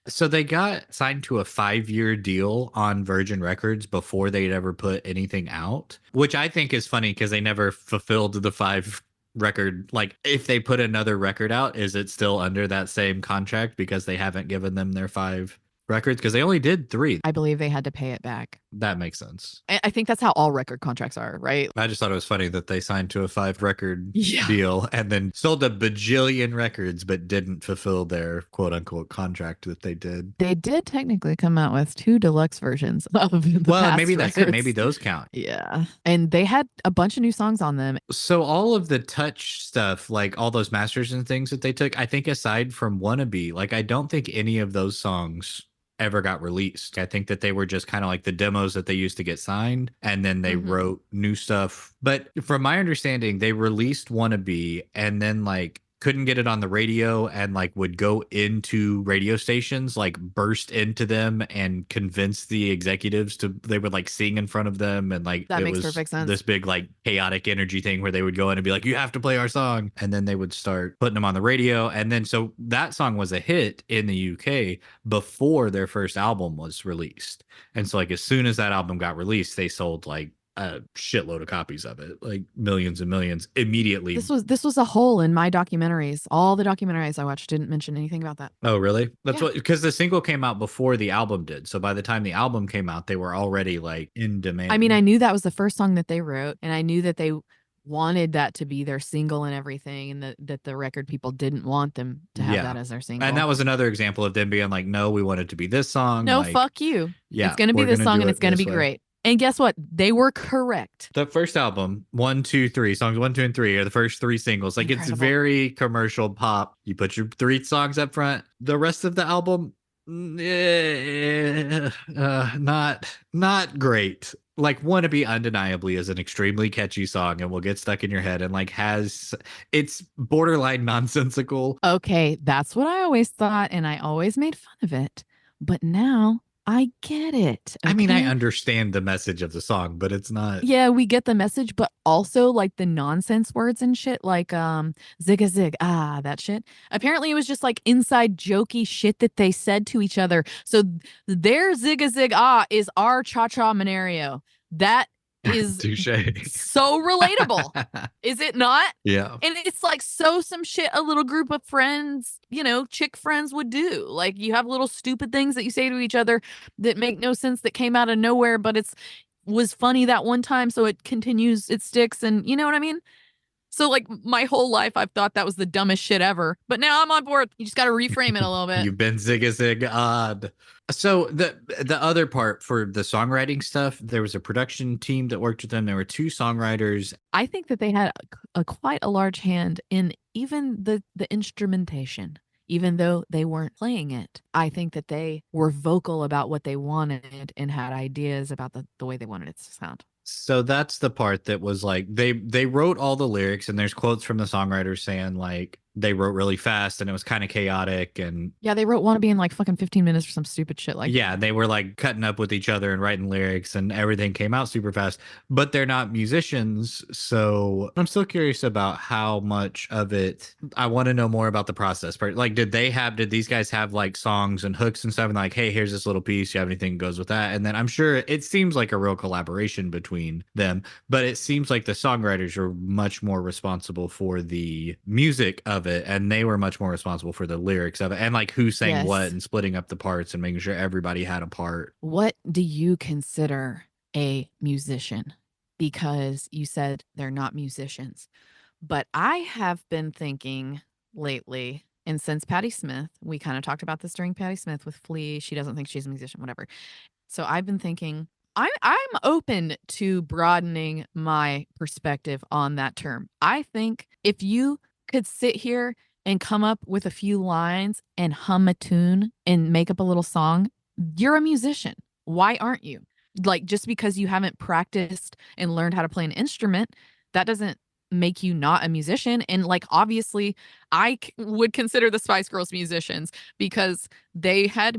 So they got signed to a 5-year deal on Virgin Records before they'd ever put anything out, which I think is funny because they never fulfilled the 5 record. Like if they put another record out, is it still under that same contract because they haven't given them their 5 records? Because they only did 3. I believe they had to pay it back. That makes sense. I think that's how all record contracts are, right? I just thought it was funny that they signed to a 5 record deal and then sold a bajillion records, but didn't fulfill their quote unquote contract that they did. They did technically come out with 2 deluxe versions of the past maybe records. Maybe those count. Yeah. And they had a bunch of new songs on them. So all of the Touch stuff, like all those masters and things that they took, I think aside from Wannabe, like I don't think any of those songs ever got released. I think that they were just kind of like the demos that they used to get signed, and then they wrote new stuff. But from my understanding, they released Wannabe and then like couldn't get it on the radio and like would go into radio stations, like burst into them and convince the executives to, they would like sing in front of them. And like, That it makes was perfect sense. this big like chaotic energy thing where they would go in and be like, you have to play our song. And then they would start putting them on the radio. And then, so that song was a hit in the UK before their first album was released. And so like, as soon as that album got released, they sold like a shitload of copies of it, like millions and millions immediately. This was a hole in my documentaries. All the documentaries I watched didn't mention anything about that. Oh, really? That's Yeah. what, because the single came out before the album did. So by the time the album came out, they were already like in demand. I mean, I knew that was the first song that they wrote, and I knew that they wanted that to be their single and everything, and that the record people didn't want them to have that as their single. And that was another example of them being like, no, we want it to be this song. No, like, fuck you. Yeah, it's going to be this song, and it's going to be great. And guess what? They were correct. The first album, 1, 2, 3, songs 1, 2, and 3 are the first 3 singles. Like, Incredible. It's very commercial pop. You put your 3 songs up front. The rest of the album, not great. Like, Wannabe undeniably is an extremely catchy song and will get stuck in your head and like it's borderline nonsensical. Okay, that's what I always thought, and I always made fun of it. But now I get it. I mean, I okay? understand the message of the song, but it's not. Yeah, we get the message, but also like the nonsense words and shit, like Zigazig Ah, that shit. Apparently it was just like inside jokey shit that they said to each other. So their Zigazig Ah is our cha-cha Monario. That is Touché. so relatable. Is it not? Yeah. And it's like some shit a little group of friends, chick friends would do. Like, you have little stupid things that you say to each other that make no sense, that came out of nowhere, but was funny that one time, so it continues, it sticks, and you know what I mean? So like, my whole life I've thought that was the dumbest shit ever, but now I'm on board. You just got to reframe it a little bit. You've been Zigazig odd. So the other part for the songwriting stuff, there was a production team that worked with them. There were 2 songwriters. I think that they had a quite a large hand in even the instrumentation, even though they weren't playing it. I think that they were vocal about what they wanted and had ideas about the way they wanted it to sound. So that's the part that was like, they wrote all the lyrics, and there's quotes from the songwriters saying like they wrote really fast and it was kind of chaotic. And yeah, they wrote Wannabe in like fucking 15 minutes or some stupid shit like yeah, they were like cutting up with each other and writing lyrics, and everything came out super fast, but they're not musicians. So I'm still curious about how much of it, I want to know more about the process part. Like, did these guys have like songs and hooks and stuff, and like, hey, here's this little piece, you have anything that goes with that? And then I'm sure it seems like a real collaboration between them, but it seems like the songwriters are much more responsible for the music of it, and they were much more responsible for the lyrics of it, and like who sang what, and splitting up the parts and making sure everybody had a part. What do you consider a musician? Because you said they're not musicians, but I have been thinking lately, and since Patti Smith, we kind of talked about this during Patti Smith with Flea, she doesn't think she's a musician, whatever. So I've been thinking, I'm open to broadening my perspective on that term. I think if you could sit here and come up with a few lines and hum a tune and make up a little song, you're a musician. Why aren't you? Like, just because you haven't practiced and learned how to play an instrument, that doesn't make you not a musician. And like, obviously I would consider the Spice Girls musicians because they had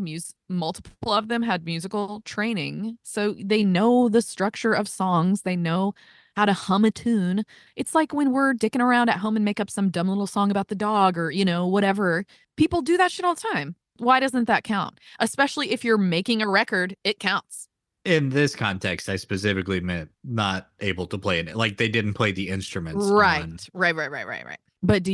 multiple of them had musical training, so they know the structure of songs, they know how to hum a tune. It's like when we're dicking around at home and make up some dumb little song about the dog, or whatever. People do that shit all the time. Why doesn't that count? Especially if you're making a record, it counts. In this context, I specifically meant not able to play it. Like, they didn't play the instruments. Right. But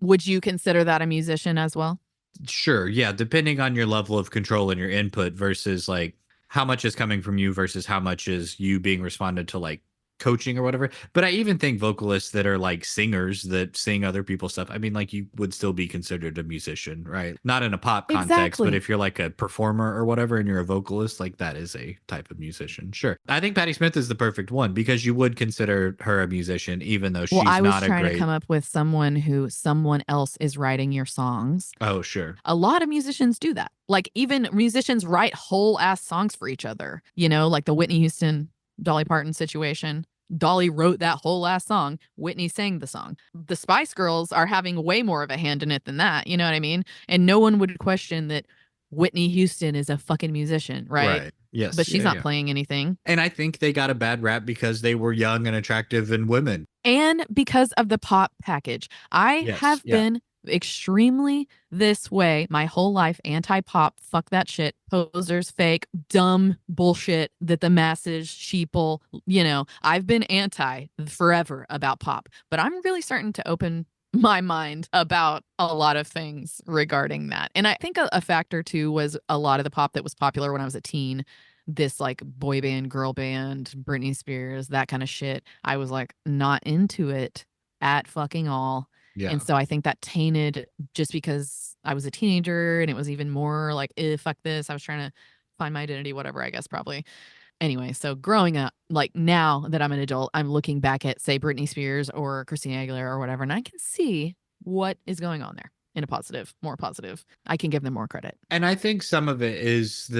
would you consider that a musician as well? Sure. Yeah. Depending on your level of control and your input versus like how much is coming from you versus how much is you being responded to like coaching or whatever. But I even think vocalists that are like singers that sing other people's stuff, I mean, like you would still be considered a musician, right? Not in a pop context, but Exactly. if you're like a performer or whatever and you're a vocalist, like that is a type of musician. Sure. I think Patti Smith is the perfect one because you would consider her a musician, even though Well, she's I was not a trying to great. come up with someone else is writing your songs. Oh, sure. A lot of musicians do that. Like even musicians write whole ass songs for each other, you know, like the Whitney Houston, Dolly Parton situation. Dolly wrote that whole ass song. Whitney sang the song. The Spice Girls are having way more of a hand in it than that. You know what I mean? And no one would question that Whitney Houston is a fucking musician, right? Right. Yes. But she's Yeah, not yeah. playing anything. And I think they got a bad rap because they were young and attractive and women. And because of the pop package. I Yes, have yeah. been extremely this way my whole life, anti-pop, fuck that shit, posers, fake, dumb bullshit that the masses, sheeple, you know, I've been anti forever about pop, but I'm really starting to open my mind about a lot of things regarding that. And I think a factor too was a lot of the pop that was popular when I was a teen, this like boy band, girl band, Britney Spears, that kind of shit. I was like not into it at fucking all. Yeah. And so I think that tainted just because I was a teenager and it was even more like, fuck this. I was trying to find my identity, whatever, I guess, probably. Anyway, so growing up, like now that I'm an adult, I'm looking back at, say, Britney Spears or Christina Aguilera or whatever, and I can see what is going on there in a positive, more positive. I can give them more credit. And I think some of it is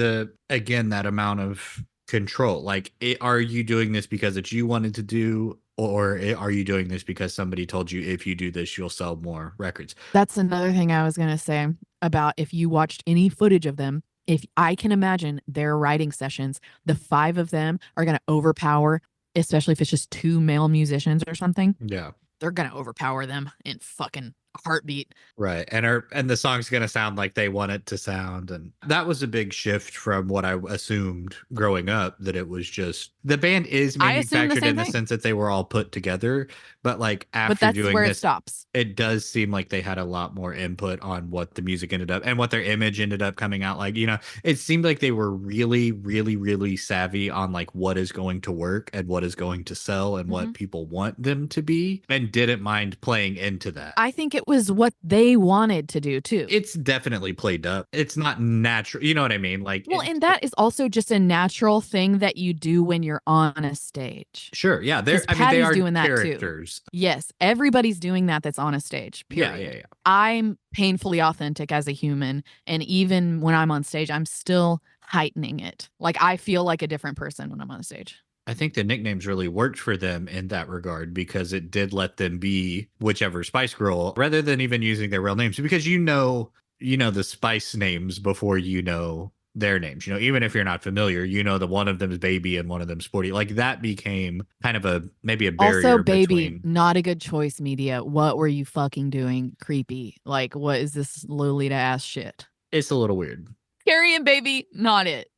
again, that amount of control. Like, are you doing this because it's you wanted to do, or are you doing this because somebody told you if you do this, you'll sell more records? That's another thing I was going to say about if you watched any footage of them. If I can imagine their writing sessions, the 5 of them are going to overpower, especially if it's just 2 male musicians or something. Yeah. They're going to overpower them in fucking heartbeat. Right. And the song's going to sound like they want it to sound. And that was a big shift from what I assumed growing up, that it was just the band is I assumed the manufactured same in the thing. sense that they were all put together. But like after But that's doing where it this, stops. it does seem like they had a lot more input on what the music ended up and what their image ended up coming out like. You know, it seemed like they were really, really, really savvy on like what is going to work and what is going to sell and what people want them to be, and didn't mind playing into that. I think it was what they wanted to do too. It's definitely played up. It's not natural. You know what I mean? Like, Well, and that is also just a natural thing that you do when you're on a stage. Sure. Yeah. Because They Patty's are doing that too. characters. Yes, everybody's doing that's on a stage. Period. Yeah. I'm painfully authentic as a human, and even when I'm on stage, I'm still heightening it. Like I feel like a different person when I'm on stage. I think the nicknames really worked for them in that regard because it did let them be whichever Spice Girl rather than even using their real names, because you know the Spice names before you know their names. You know, even if you're not familiar, you know that one of them is Baby and one of them Sporty. Like that became kind of maybe a barrier. Also, Baby, between... not a good choice, media. What were you fucking doing? Creepy. Like, what is this Lolita ass shit? It's a little weird. Carrie and Baby, not it.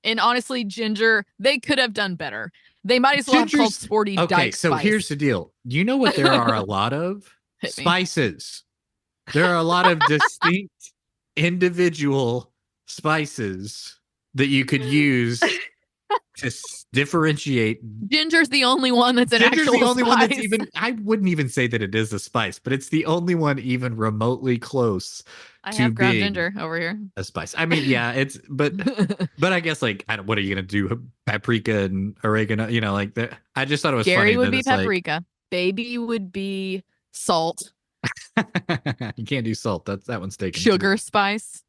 And honestly, Ginger, they could have done better. They might as well have called Sporty Dyke Okay, so Spice. here's the deal. You know what there are a lot of? Spices. There are a lot of distinct individual spices that you could use to differentiate. Ginger's the only one that's an Ginger's actual the only spice. one that's even, I wouldn't even say that it is a spice, but it's the only one even remotely close I to have ground being ginger over here. a spice. I mean, yeah, it's but I guess like what are you gonna do? Paprika and oregano, you know, like that. I just thought it was Gary funny would that be it's paprika. Baby would be salt. You can't do salt. That one's taken. Sugar spice.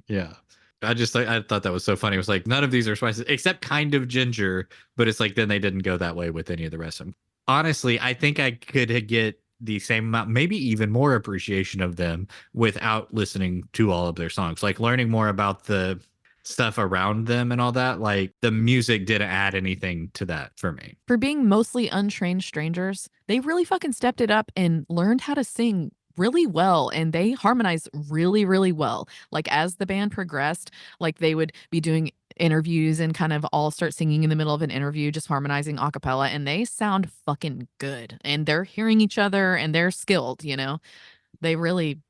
Yeah. I thought that was so funny. It was like none of these are spices except kind of ginger, but it's like then they didn't go that way with any of the rest of them. Honestly, I think I could get the same amount, maybe even more appreciation of them without listening to all of their songs. Like learning more about the stuff around them and all that. Like the music didn't add anything to that for me. For being mostly untrained strangers, they really fucking stepped it up and learned how to sing really well, and they harmonized really, really well. Like as the band progressed, like they would be doing interviews and kind of all start singing in the middle of an interview, just harmonizing a cappella, and they sound fucking good. And they're hearing each other and they're skilled, you know. They really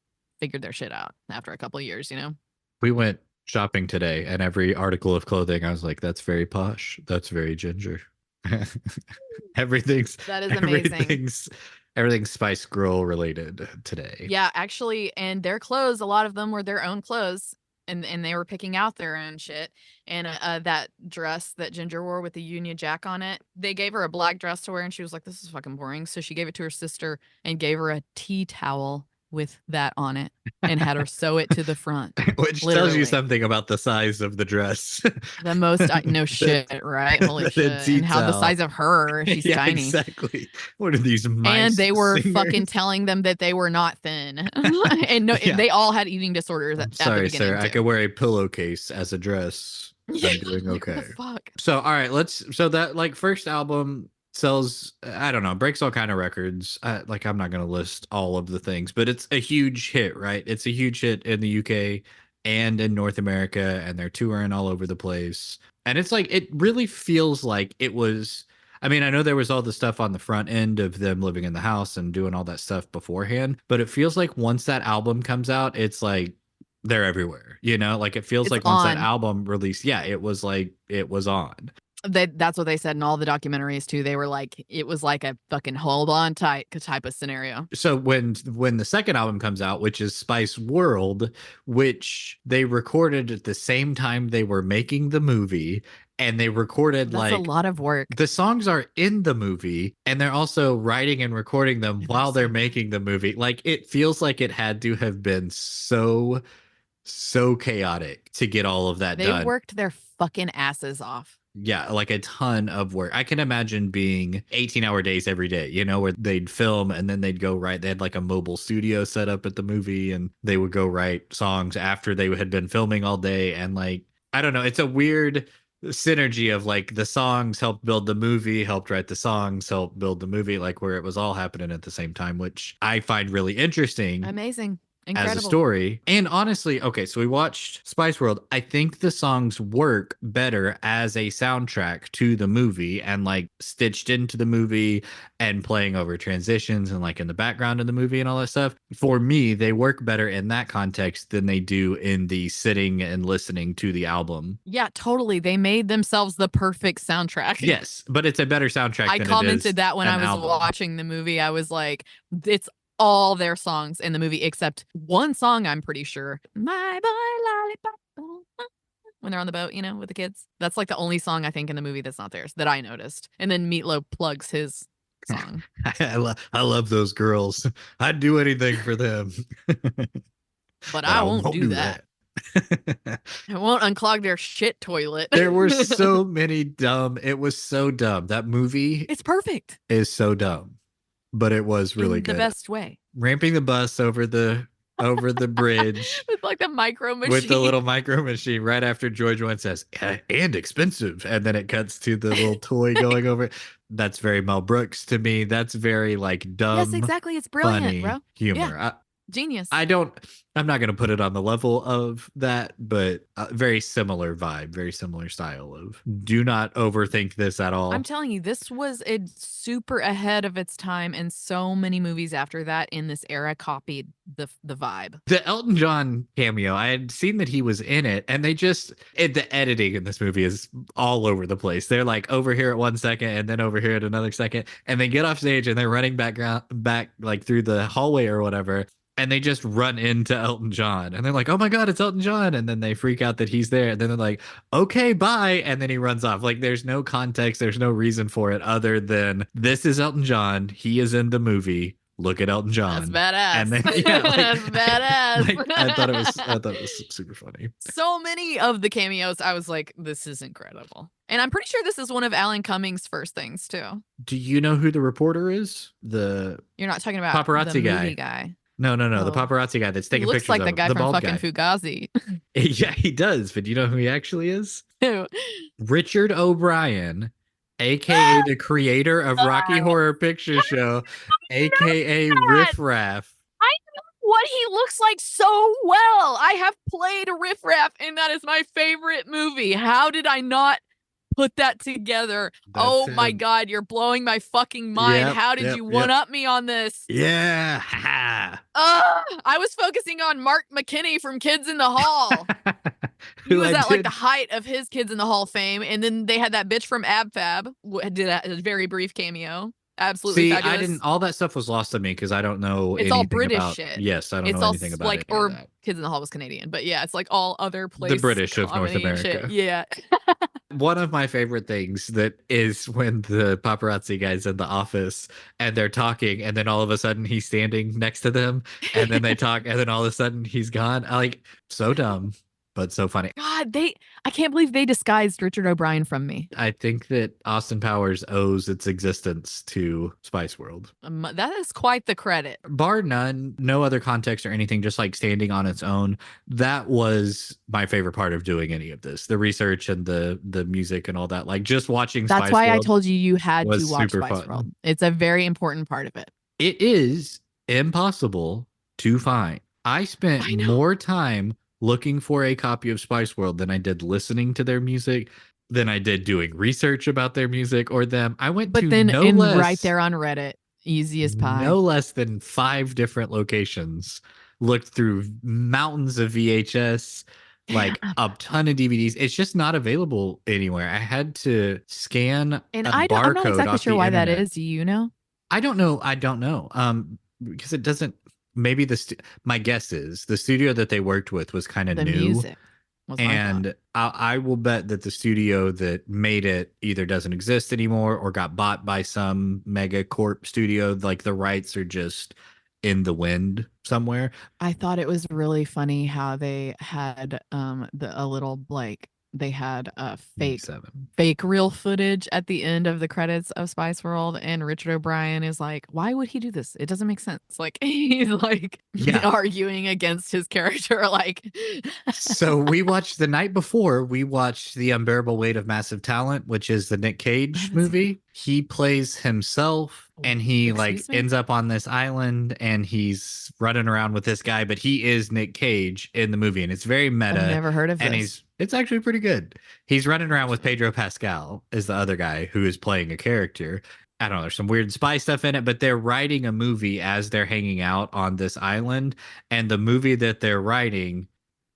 figured their shit out after a couple of years, you know. We went shopping today, and every article of clothing, I was like, that's very posh. That's very Ginger. everything's That is amazing. everything's Spice Girl related today. Yeah, actually, and their clothes, a lot of them were their own clothes, and they were picking out their own shit. And that dress that Ginger wore with the Union Jack on it, they gave her a black dress to wear, and she was like, "This is fucking boring." So she gave it to her sister and gave her a tea towel with that on it, and had her sew it to the front. Which tells Literally. you something about the size of the dress. The most no shit, right? Holy the shit! tea And how the towel. size of her, she's Yeah, tiny. exactly. What are these mice? And they were singers? fucking telling them that they were not thin, and no, Yeah. they all had eating disorders I'm at the sorry, beginning sir. I too. could wear a pillowcase as a dress. I'm doing What okay. the fuck? So, all right, so that like first album sells, I don't know, breaks all kind of records. Like I'm not going to list all of the things, but it's a huge hit, right? It's a huge hit in the UK and in North America, and they're touring all over the place. And it's like, it really feels like it was, I mean, I know there was all the stuff on the front end of them living in the house and doing all that stuff beforehand, but it feels like once that album comes out, it's like they're everywhere, you know? Like it feels It's like once that on. album released, yeah, it was like it was on. That's what they said in all the documentaries too. They were like, it was like a fucking hold on tight type of scenario. So when the second album comes out, which is Spice World, which they recorded at the same time they were making the movie, and they recorded That's a like lot of work. the songs are in the movie, and they're also writing and recording them while they're making the movie. Like it feels like it had to have been so chaotic to get all of that They done. worked their fucking asses off. Yeah, like a ton of work. I can imagine being 18-hour days every day, you know, where they'd film and then they'd go write. They had like a mobile studio set up at the movie, and they would go write songs after they had been filming all day. And like, I don't know, it's a weird synergy of like the songs helped build the movie, helped write the songs, helped build the movie, like where it was all happening at the same time, which I find really interesting. Amazing. Incredible. As a story. And honestly, okay, so we watched Spice World. I think the songs work better as a soundtrack to the movie and like stitched into the movie and playing over transitions and like in the background of the movie and all that stuff. For me, they work better in that context than they do in the sitting and listening to the album. Yeah, totally. They made themselves the perfect soundtrack. Yes, but it's a better soundtrack I than commented that when I was album. watching the movie. I was like, it's all their songs in the movie except one song, I'm pretty sure. My boy lollipop. When they're on the boat, you know, with the kids. That's like the only song I think in the movie that's not theirs that I noticed. And then Meatloaf plugs his song. I love those girls. I'd do anything for them. But I won't do that. I won't unclog their shit toilet. There were so many dumb. It was so dumb. That movie It's perfect. Is so dumb. But it was really in good. The best way. Ramping the bus over the bridge with like the micro machine. With the little micro machine right after George Wendt says, and expensive. And then it cuts to the little toy going over it. That's very Mel Brooks to me. That's very like dumb. Yes, exactly. It's brilliant, funny bro. humor. Yeah. Genius. I'm not going to put it on the level of that, but very similar vibe, very similar style of do not overthink this at all. I'm telling you, this was super ahead of its time, and so many movies after that in this era copied the vibe. The Elton John cameo, I had seen that he was in it, and the editing in this movie is all over the place. They're like over here at 1 second and then over here at another second, and they get off stage and they're running back like through the hallway or whatever. And they just run into Elton John and they're like, oh my God, it's Elton John. And then they freak out that he's there. And then they're like, okay, bye. And then he runs off. Like there's no context. There's no reason for it other than this is Elton John. He is in the movie. Look at Elton John. That's badass. And then, yeah, that's badass. I thought it was super funny. So many of the cameos, I was like, this is incredible. And I'm pretty sure this is one of Alan Cummings' first things too. Do you know who the reporter is? You're not talking about paparazzi the movie guy. No. The paparazzi guy that's taking pictures. Looks like the guy from fucking Fugazi. Yeah, he does. But do you know who he actually is? Who? Richard O'Brien, aka the creator of Rocky Horror Picture Show, aka Riff Raff. I know what he looks like so well. I have played Riff Raff, and that is my favorite movie. How did I not put that together? That's my him. God, you're blowing my fucking mind. How did you one-up me on this? Yeah. I was focusing on Mark McKinney from Kids in the Hall. He was at like the height of his Kids in the Hall of Fame, and then they had that bitch from Ab Fab did a very brief cameo. Absolutely See, fabulous. I didn't. All that stuff was lost to me because I don't know It's anything all British about. shit. Yes, I don't It's know all anything about like, any or of that. Kids in the Hall was Canadian, but yeah, it's like all other place. The British of North comedy and shit. America. Yeah. One of my favorite things that is when the paparazzi guy's in the office and they're talking, and then all of a sudden he's standing next to them, and then they talk, and then all of a sudden he's gone. I like so dumb, but so funny. God, I can't believe they disguised Richard O'Brien from me. I think that Austin Powers owes its existence to Spice World. That is quite the credit. Bar none, no other context or anything, just like standing on its own. That was my favorite part of doing any of this. The research and the music and all that. Like just watching That's Spice why World I told you had to was watch super Spice fun. World. It's a very important part of it. It is impossible to find. I spent I know. more time looking for a copy of Spice World than I did listening to their music, than I did doing research about their music or them. I went But to then no less, right there on Reddit, easy as pie. no less than 5 different locations, looked through mountains of VHS, like a ton of DVDs. It's just not available anywhere. I had to scan And a I'm barcode not exactly off sure the why internet. that is. Do you know? I don't know. Because it doesn't. Maybe my guess is the studio that they worked with was kind of The new, music was my thought. and I will bet that the studio that made it either doesn't exist anymore or got bought by some mega corp studio. Like the rights are just in the wind somewhere. I thought it was really funny how they had a little like they had a fake real footage at the end of the credits of Spice World, and Richard O'Brien is like, why would he do this? It doesn't make sense. Like he's like arguing against his character. Like So we watched the night before, we watched The Unbearable Weight of Massive Talent, which is the Nick Cage movie. He plays himself, and he like ends up on this island, and he's running around with this guy, but he is Nick Cage in the movie, and it's very meta. I've never heard of this. And it's actually pretty good. He's running around with Pedro Pascal as the other guy who is playing a character. I don't know, there's some weird spy stuff in it, but they're writing a movie as they're hanging out on this island, and the movie that they're writing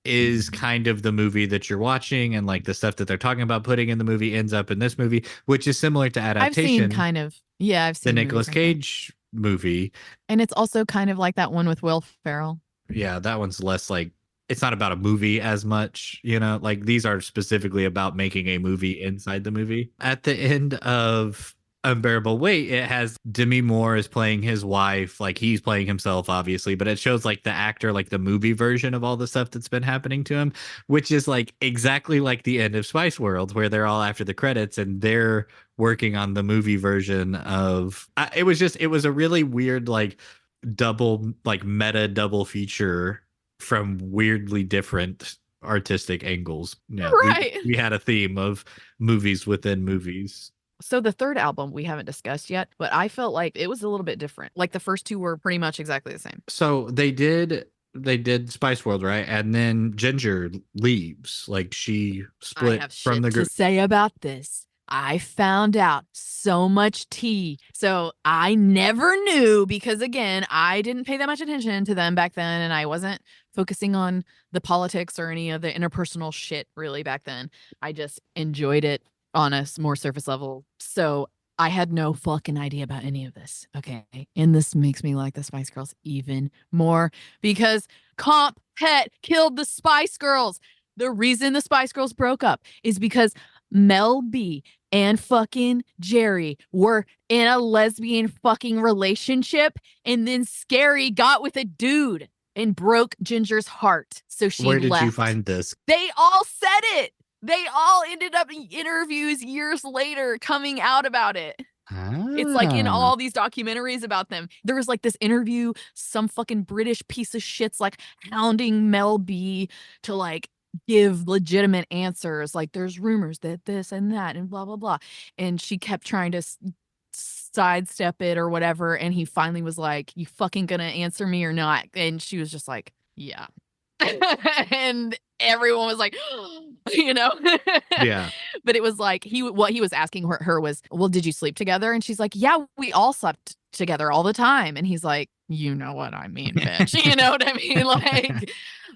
is kind of the movie that you're watching, and like the stuff that they're talking about putting in the movie ends up in this movie, which is similar to Adaptation. I've seen the Nicolas Cage movie. And it's also kind of like that one with Will Ferrell. Yeah, that one's less like, it's not about a movie as much, like these are specifically about making a movie inside the movie. At the end of Unbearable Weight, it has Demi Moore is playing his wife, like he's playing himself obviously, but it shows like the actor, like the movie version of all the stuff that's been happening to him, which is like exactly like the end of Spice World, where they're all after the credits and they're working on the movie version of it was a really weird like meta double feature from weirdly different artistic angles. Yeah, right. We had a theme of movies within movies. So the third album we haven't discussed yet, but I felt like it was a little bit different. Like the first two were pretty much exactly the same. So they did Spice World, right? And then Ginger leaves. Like she split from the group. To say about this, I found out so much tea. So I never knew, because again, I didn't pay that much attention to them back then, and I wasn't focusing on the politics or any of the interpersonal shit really back then. I just enjoyed it on a more surface level. So I had no fucking idea about any of this. Okay. And this makes me like the Spice Girls even more, because Comp Pet killed the Spice Girls. The reason the Spice Girls broke up is because Mel B and fucking Jerry were in a lesbian fucking relationship, and then Scary got with a dude and broke Ginger's heart. So she Where did left. you find this? They all said it. They all ended up in interviews years later coming out about it. It's like in all these documentaries about them. There was like this interview, some fucking British piece of shit's like hounding Mel B to like give legitimate answers. Like there's rumors that this and that and blah, blah, blah. And she kept trying to sidestep it or whatever. And he finally was like, you fucking gonna answer me or not? And she was just like, yeah. And everyone was like, yeah. But it was like what he was asking her was, well, did you sleep together? And she's like, yeah, we all slept together all the time. And he's like, you know what I mean, bitch. You know what I mean?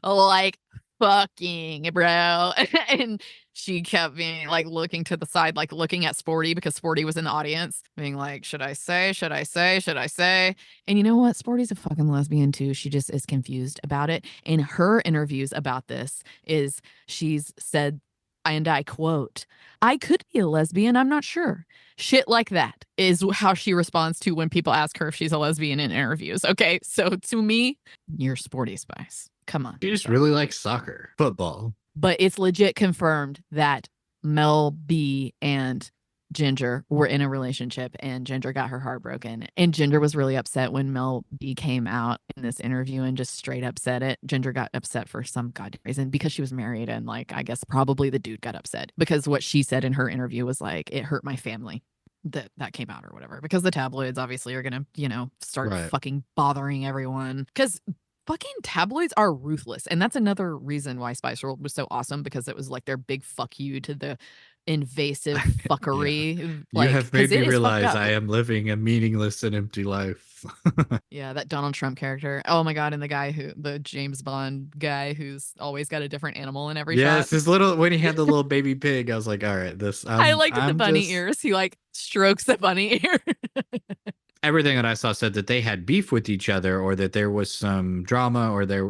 Like fucking, bro. And she kept being like looking to the side, like looking at Sporty because Sporty was in the audience, being like, should I say, should I say, should I say? And you know what? Sporty's a fucking lesbian too. She just is confused about it. In her interviews about this, is she's said, and I quote, I could be a lesbian, I'm not sure. Shit like that is how she responds to when people ask her if she's a lesbian in interviews. Okay, so to me, you're Sporty Spice. Come on. She just really likes soccer, football. But it's legit confirmed that Mel B and Ginger were in a relationship and Ginger got her heart broken. And Ginger was really upset when Mel B came out in this interview and just straight up said it. Ginger got upset for some goddamn reason because she was married. And like, I guess probably the dude got upset because what she said in her interview was like, it hurt my family that came out or whatever, because the tabloids obviously are going to, start Right. fucking bothering everyone because fucking tabloids are ruthless. And that's another reason why Spice World was so awesome, because it was like their big fuck you to the invasive fuckery. You have made 'cause it me is fucked realize up. I am living a meaningless and empty life. Yeah, that Donald Trump character. Oh my god, and the James Bond guy who's always got a different animal in every Yes, shot. his little when he had the little baby pig, I was like, all right, this I liked the I'm bunny just ears. He like strokes the bunny ear. everything that I saw said that they had beef with each other, or that there was some drama, or they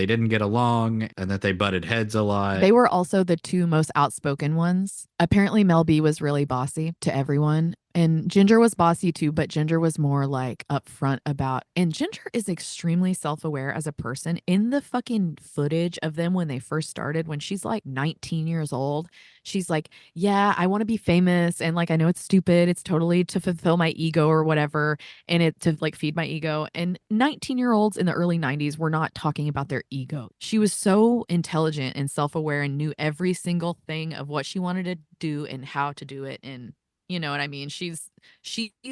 didn't get along, and that they butted heads a lot. They were also the two most outspoken ones. Apparently, Mel B was really bossy to everyone. And Ginger was bossy too, but Ginger was more like upfront about. And Ginger is extremely self aware as a person. In the fucking footage of them when they first started, when she's like 19 years old, she's like, yeah, I want to be famous. And like, I know it's stupid. It's totally to fulfill my ego or whatever. And it to like feed my ego. And 19-year-olds in the early 90s were not talking about their ego. She was so intelligent and self aware and knew every single thing of what she wanted to do and how to do it. And you know what I mean? She's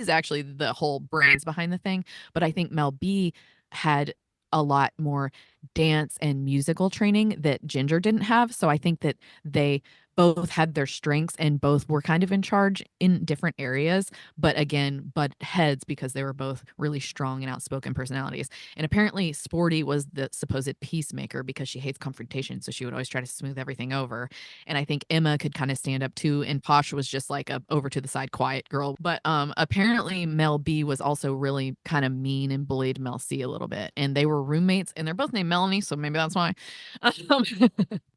actually the whole brains behind the thing. But I think Mel B had a lot more dance and musical training that Ginger didn't have. So I think that they both had their strengths and both were kind of in charge in different areas, but again, butt heads because they were both really strong and outspoken personalities. And apparently Sporty was the supposed peacemaker because she hates confrontation, so she would always try to smooth everything over. And I think Emma could kind of stand up too, and Posh was just like a over to the side quiet girl. But apparently Mel B was also really kind of mean and bullied Mel C a little bit. And they were roommates and they're both named Melanie, so maybe that's why.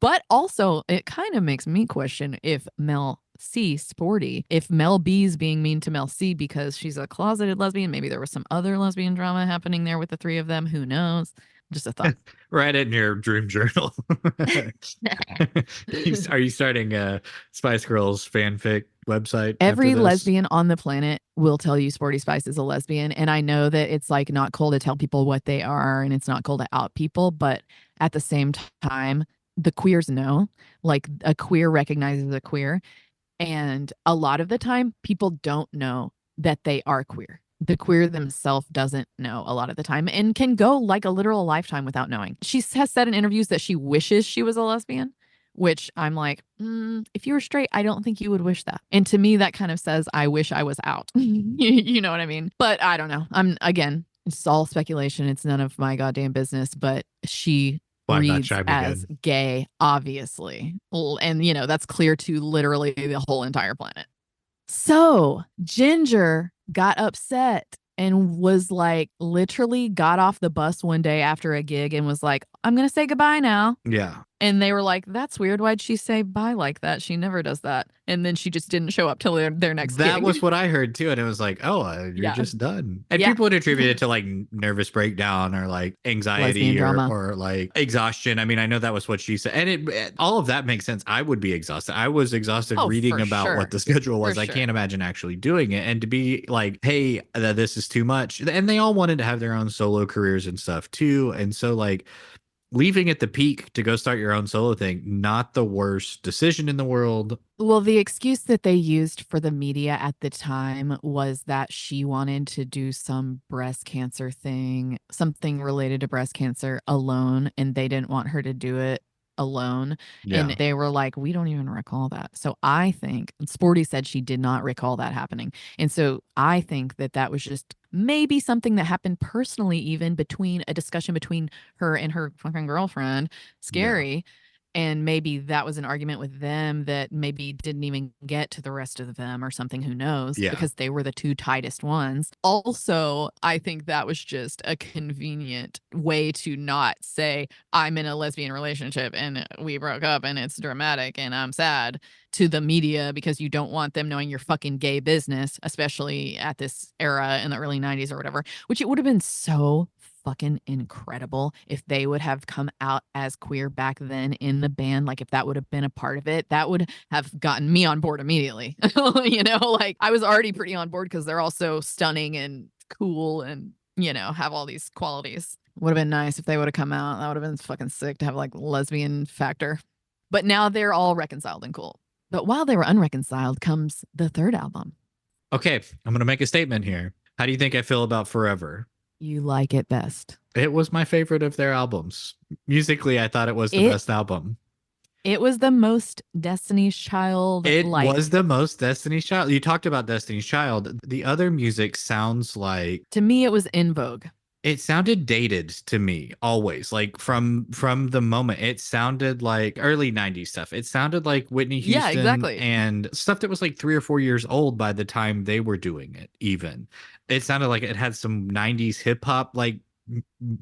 But also it kind of makes me question if Mel C, Sporty, if Mel B's being mean to Mel C because she's a closeted lesbian. Maybe there was some other lesbian drama happening there with the three of them. Who knows? Just a thought. Write it in your dream journal. Are you starting a Spice Girls fanfic website? Every lesbian on the planet will tell you Sporty Spice is a lesbian. And I know that it's like not cool to tell people what they are and it's not cool to out people. But at the same time, the queers know, like a queer recognizes a queer. And a lot of the time, people don't know that they are queer. The queer themselves doesn't know a lot of the time and can go like a literal lifetime without knowing. She has said in interviews that she wishes she was a lesbian, which I'm like, if you were straight, I don't think you would wish that. And to me, that kind of says, I wish I was out. You know what I mean? But I don't know. Again, it's all speculation. It's none of my goddamn business, but she reads as gay, obviously. And, that's clear to literally the whole entire planet. So Ginger got upset and was like, literally got off the bus one day after a gig and was like, I'm going to say goodbye now. Yeah. And they were like, that's weird. Why'd she say bye like that? She never does that. And then she just didn't show up till their next That gig. was what I heard too. And it was like, you're just done. And people would attribute it to like nervous breakdown or like anxiety or like exhaustion. I mean, I know that was what she said. And all of that makes sense. I would be exhausted. I was exhausted reading about what the schedule was. I can't imagine actually doing it. And to be like, hey, this is too much. And they all wanted to have their own solo careers and stuff too. And so like, leaving at the peak to go start your own solo thing, not the worst decision in the world. Well, the excuse that they used for the media at the time was that she wanted to do some breast cancer thing, something related to breast cancer alone, and they didn't want her to do it alone. Yeah. And they were like, we don't even recall that. So I think Sporty said she did not recall that happening. And so I think that was just maybe something that happened personally, even between a discussion between her and her fucking girlfriend, Scary. And maybe that was an argument with them that maybe didn't even get to the rest of them or something, who knows, Yeah. because they were the two tightest ones. Also, I think that was just a convenient way to not say, I'm in a lesbian relationship and we broke up and it's dramatic and I'm sad to the media, because you don't want them knowing your fucking gay business, especially at this era in the early 90s or whatever, which it would have been so fucking incredible if they would have come out as queer back then in the band. Like if that would have been a part of it, that would have gotten me on board immediately. You know, like I was already pretty on board because they're all so stunning and cool and, you know, have all these qualities. Would have been nice if they would have come out. That would have been fucking sick to have like lesbian factor. But now they're all reconciled and cool. But while they were unreconciled comes the third album. Okay, I'm going to make a statement here. How do you think I feel about Forever? You like it best. It was my favorite of their albums. Musically, I thought it was the best album. It was the most Destiny's Child. It was the most Destiny's Child. You talked about Destiny's Child. The other music sounds like, to me, it was in vogue. It sounded dated to me always, like from the moment. It sounded like early 90s stuff. It sounded like Whitney Houston, yeah, exactly, and stuff that was like 3 or 4 years old by the time they were doing it. Even it sounded like it had some 90s hip hop like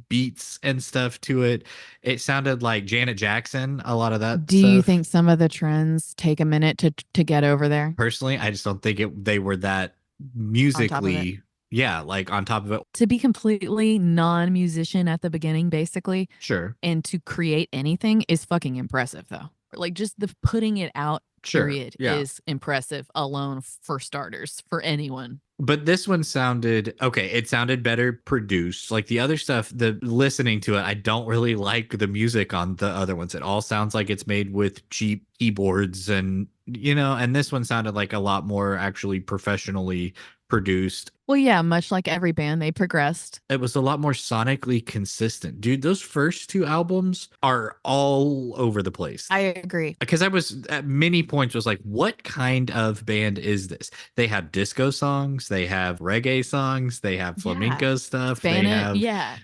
beats and stuff to it. It sounded like Janet Jackson, a lot of that. Do you think some of the trends take a minute to get over there? Personally, I just don't think they were that musically. Yeah, like on top of it. To be completely non-musician at the beginning, basically. Sure. And to create anything is fucking impressive, though. Like just the putting it out, period, is impressive alone for starters, for anyone. But this one sounded, okay, it sounded better produced. Like the other stuff, the listening to it, I don't really like the music on the other ones. It all sounds like it's made with cheap keyboards and, you know, and this one sounded like a lot more actually professionally produced. Well, yeah, much like every band, they progressed. It was a lot more sonically consistent. Dude, those first two albums are all over the place. I agree. Because I was at many points was like, what kind of band is this? They have disco songs, they have reggae songs, they have flamenco stuff. Spanish, they have,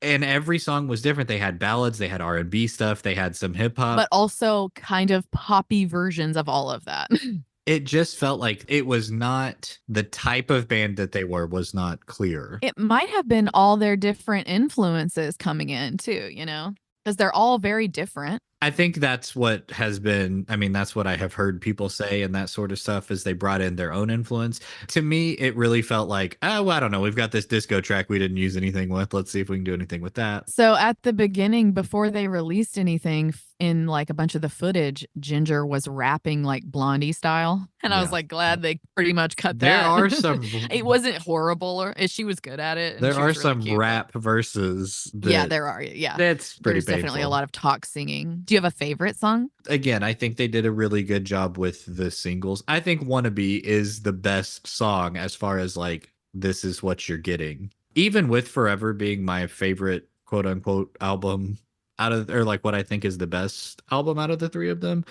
and every song was different. They had ballads, they had R&B stuff, they had some hip hop. But also kind of poppy versions of all of that. It just felt like it was not the type of band that they were, was not clear. It might have been all their different influences coming in too, you know, because they're all very different. I think that's what has been, I mean, that's what I have heard people say and that sort of stuff, is they brought in their own influence. To me, it really felt like, oh, well, I don't know. We've got this disco track we didn't use anything with. Let's see if we can do anything with that. So at the beginning, before they released anything in like a bunch of the footage, Ginger was rapping like Blondie style. And I was like, glad they pretty much cut that. There are some. It wasn't horrible, or she was good at it. There are some rap verses. Yeah, there are. Yeah. That's pretty painful. Definitely a lot of talk singing. Do you have a favorite song? Again, I think they did a really good job with the singles. I think Wannabe is the best song as far as like, this is what you're getting. Even with Forever being my favorite quote unquote album out of, or like what I think is the best album out of the three of them,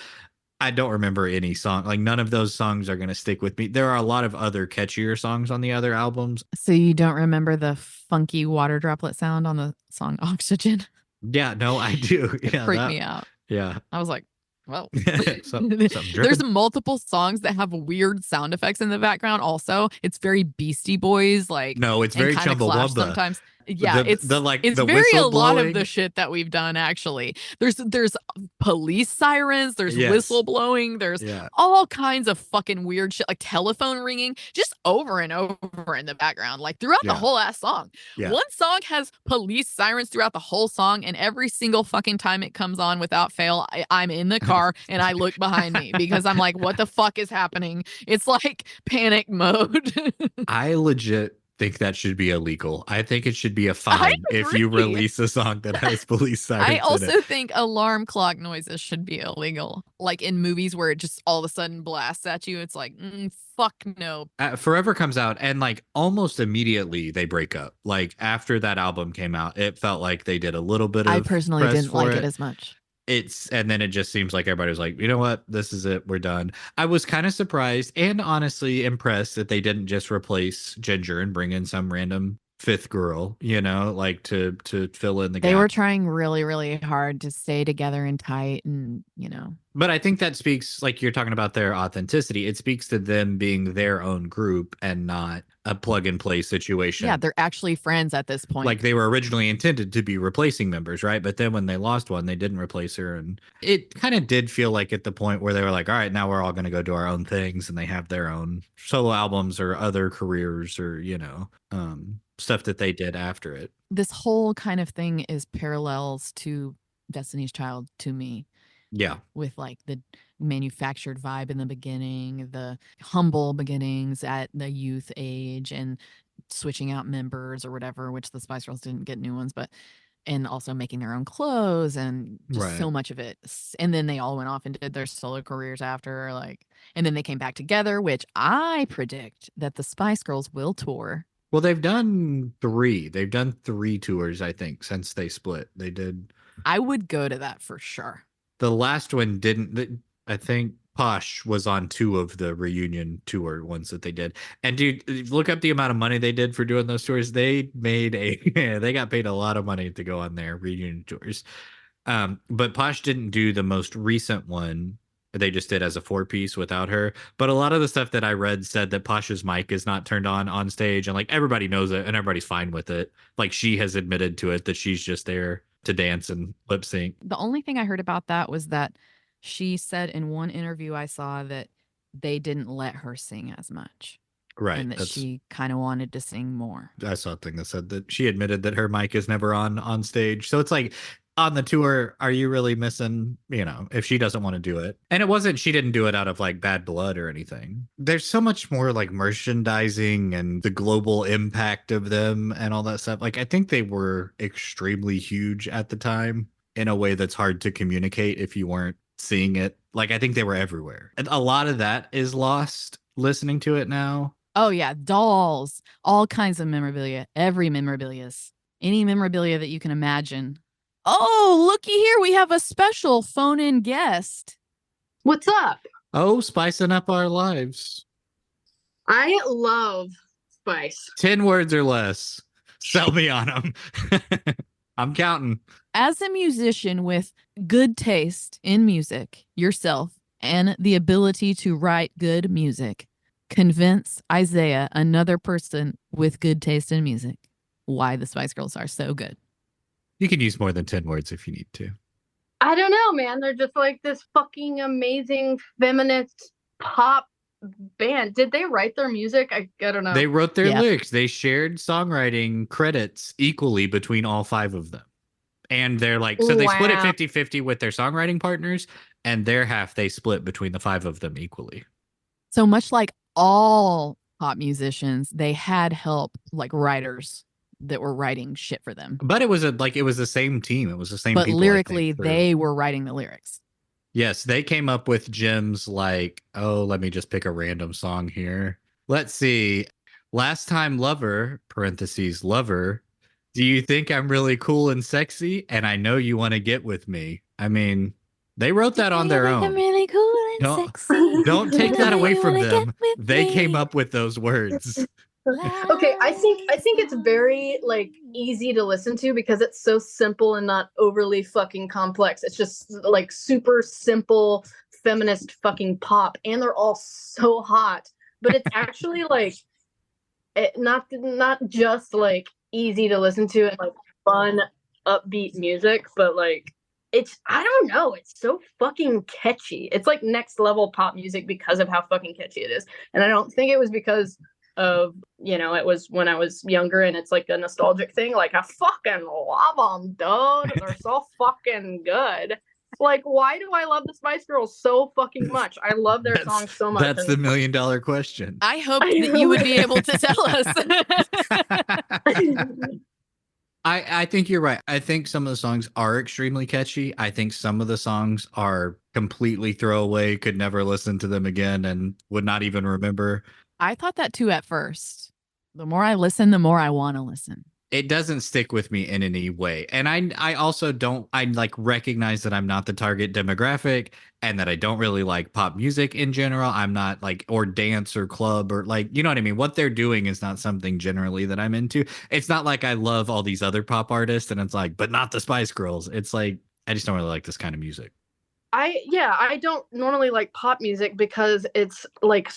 I don't remember any song. Like none of those songs are going to stick with me. There are a lot of other catchier songs on the other albums. So you don't remember the funky water droplet sound on the song Oxygen? Yeah, no, I do. Yeah, freaked me out. Yeah. I was like, well, there's multiple songs that have weird sound effects in the background. Also, it's very Beastie Boys, like no, it's very Chumbawamba sometimes. Yeah, it's very a lot of the shit that we've done. Actually, there's police sirens, there's whistle blowing, there's all kinds of fucking weird shit, like telephone ringing, just over and over in the background, like throughout the whole ass song. One song has police sirens throughout the whole song, and every single fucking time it comes on without fail, I'm in the car and I look behind me because I'm like, what the fuck is happening? It's like panic mode. I legit think that should be illegal. I think it should be a fine if you release a song that has police sirens. I also think alarm clock noises should be illegal. Like in movies where it just all of a sudden blasts at you. It's like, fuck no. Forever comes out and like almost immediately they break up. Like after that album came out, it felt like they did a little bit of I personally didn't like it as much. And then it just seems like everybody was like, you know what, this is it, we're done. I was kind of surprised and honestly impressed that they didn't just replace Ginger and bring in some random fifth girl, you know, like to fill in the They gap. were trying really, really hard to stay together and tight and, you know. But I think that speaks, like you're talking about their authenticity. It speaks to them being their own group and not a plug and play situation. Yeah, they're actually friends at this point. Like they were originally intended to be replacing members, right? But then when they lost one, they didn't replace her. And it kind of did feel like at the point where they were like, all right, now we're all going to go do our own things. And they have their own solo albums or other careers or, you know, stuff that they did after it. This whole kind of thing is parallels to Destiny's Child to me. Yeah. With like the manufactured vibe in the beginning, the humble beginnings at the youth age and switching out members or whatever, which the Spice Girls didn't get new ones, but and also making their own clothes and just so much of it. And then they all went off and did their solo careers after, like, and then they came back together, which I predict that the Spice Girls will tour. Well, they've done 3. They've done 3 tours, I think, since they split. They did. I would go to that for sure. The last one didn't. I think Posh was on 2 of the reunion tour ones that they did. And dude, look up the amount of money they did for doing those tours. They made they got paid a lot of money to go on their reunion tours. But Posh didn't do the most recent one. They just did as a 4-piece without her. But a lot of the stuff that I read said that Posh's mic is not turned on stage, and like everybody knows it and everybody's fine with it. Like she has admitted to it that she's just there to dance and lip sync. The only thing I heard about that was that she said in one interview I saw that they didn't let her sing as much. Right. And that she kind of wanted to sing more. I saw a thing that said that she admitted that her mic is never on stage. So it's like, on the tour, are you really missing, you know, if she doesn't want to do it? And it wasn't, she didn't do it out of like bad blood or anything. There's so much more like merchandising and the global impact of them and all that stuff. Like, I think they were extremely huge at the time in a way that's hard to communicate if you weren't seeing it. Like, I think they were everywhere. And a lot of that is lost listening to it now. Oh, yeah. Dolls, all kinds of memorabilia, any memorabilia that you can imagine. Oh, looky here. We have a special phone-in guest. What's up? Oh, spicing up our lives. I love spice. 10 words or less. Sell me on them. I'm counting. As a musician with good taste in music yourself and the ability to write good music, convince Isaiah, another person with good taste in music, why the Spice Girls are so good. You can use more than 10 words if you need to. I don't know, man. They're just like this fucking amazing feminist pop band. Did they write their music? I don't know. They wrote their lyrics. They shared songwriting credits equally between all 5 of them. And they're like, so they split it 50-50 with their songwriting partners, and their half they split between the 5 of them equally. So much like all pop musicians, they had help, like writers that were writing shit for them. But it was the same team. It was the same but people. But lyrically, they were writing the lyrics. Yes, they came up with gems like, oh, let me just pick a random song here. Let's see. Last Time Lover, parentheses, lover. Do you think I'm really cool and sexy? And I know you want to get with me. I mean, they wrote that on their own. I'm really cool and sexy. Don't take that away from them. They came up with those words. Okay, I think it's very like easy to listen to because it's so simple and not overly fucking complex. It's just like super simple feminist fucking pop, and they're all so hot. But it's actually like not just like easy to listen to and like fun upbeat music, but like it's, I don't know, it's so fucking catchy. It's like next level pop music because of how fucking catchy it is. And I don't think it was because of, you know, it was when I was younger and it's like a nostalgic thing. Like, I fucking love them, dude. They're so fucking good. Like, why do I love the Spice Girls so fucking much? I love their songs so much. That's the $1 million question. I hope that you would be able to tell us. I think you're right. I think some of the songs are extremely catchy. I think some of the songs are completely throwaway, could never listen to them again and would not even remember. I thought that too at first. The more I listen, the more I want to listen. it doesn't stick with me in any way. And I also don't, I like recognize that I'm not the target demographic and that I don't really like pop music in general. I'm not like, or dance or club or like, you know what I mean? What they're doing is not something generally that I'm into. It's not like I love all these other pop artists and it's like, but not the Spice Girls. It's like, I just don't really like this kind of music. I don't normally like pop music because it's like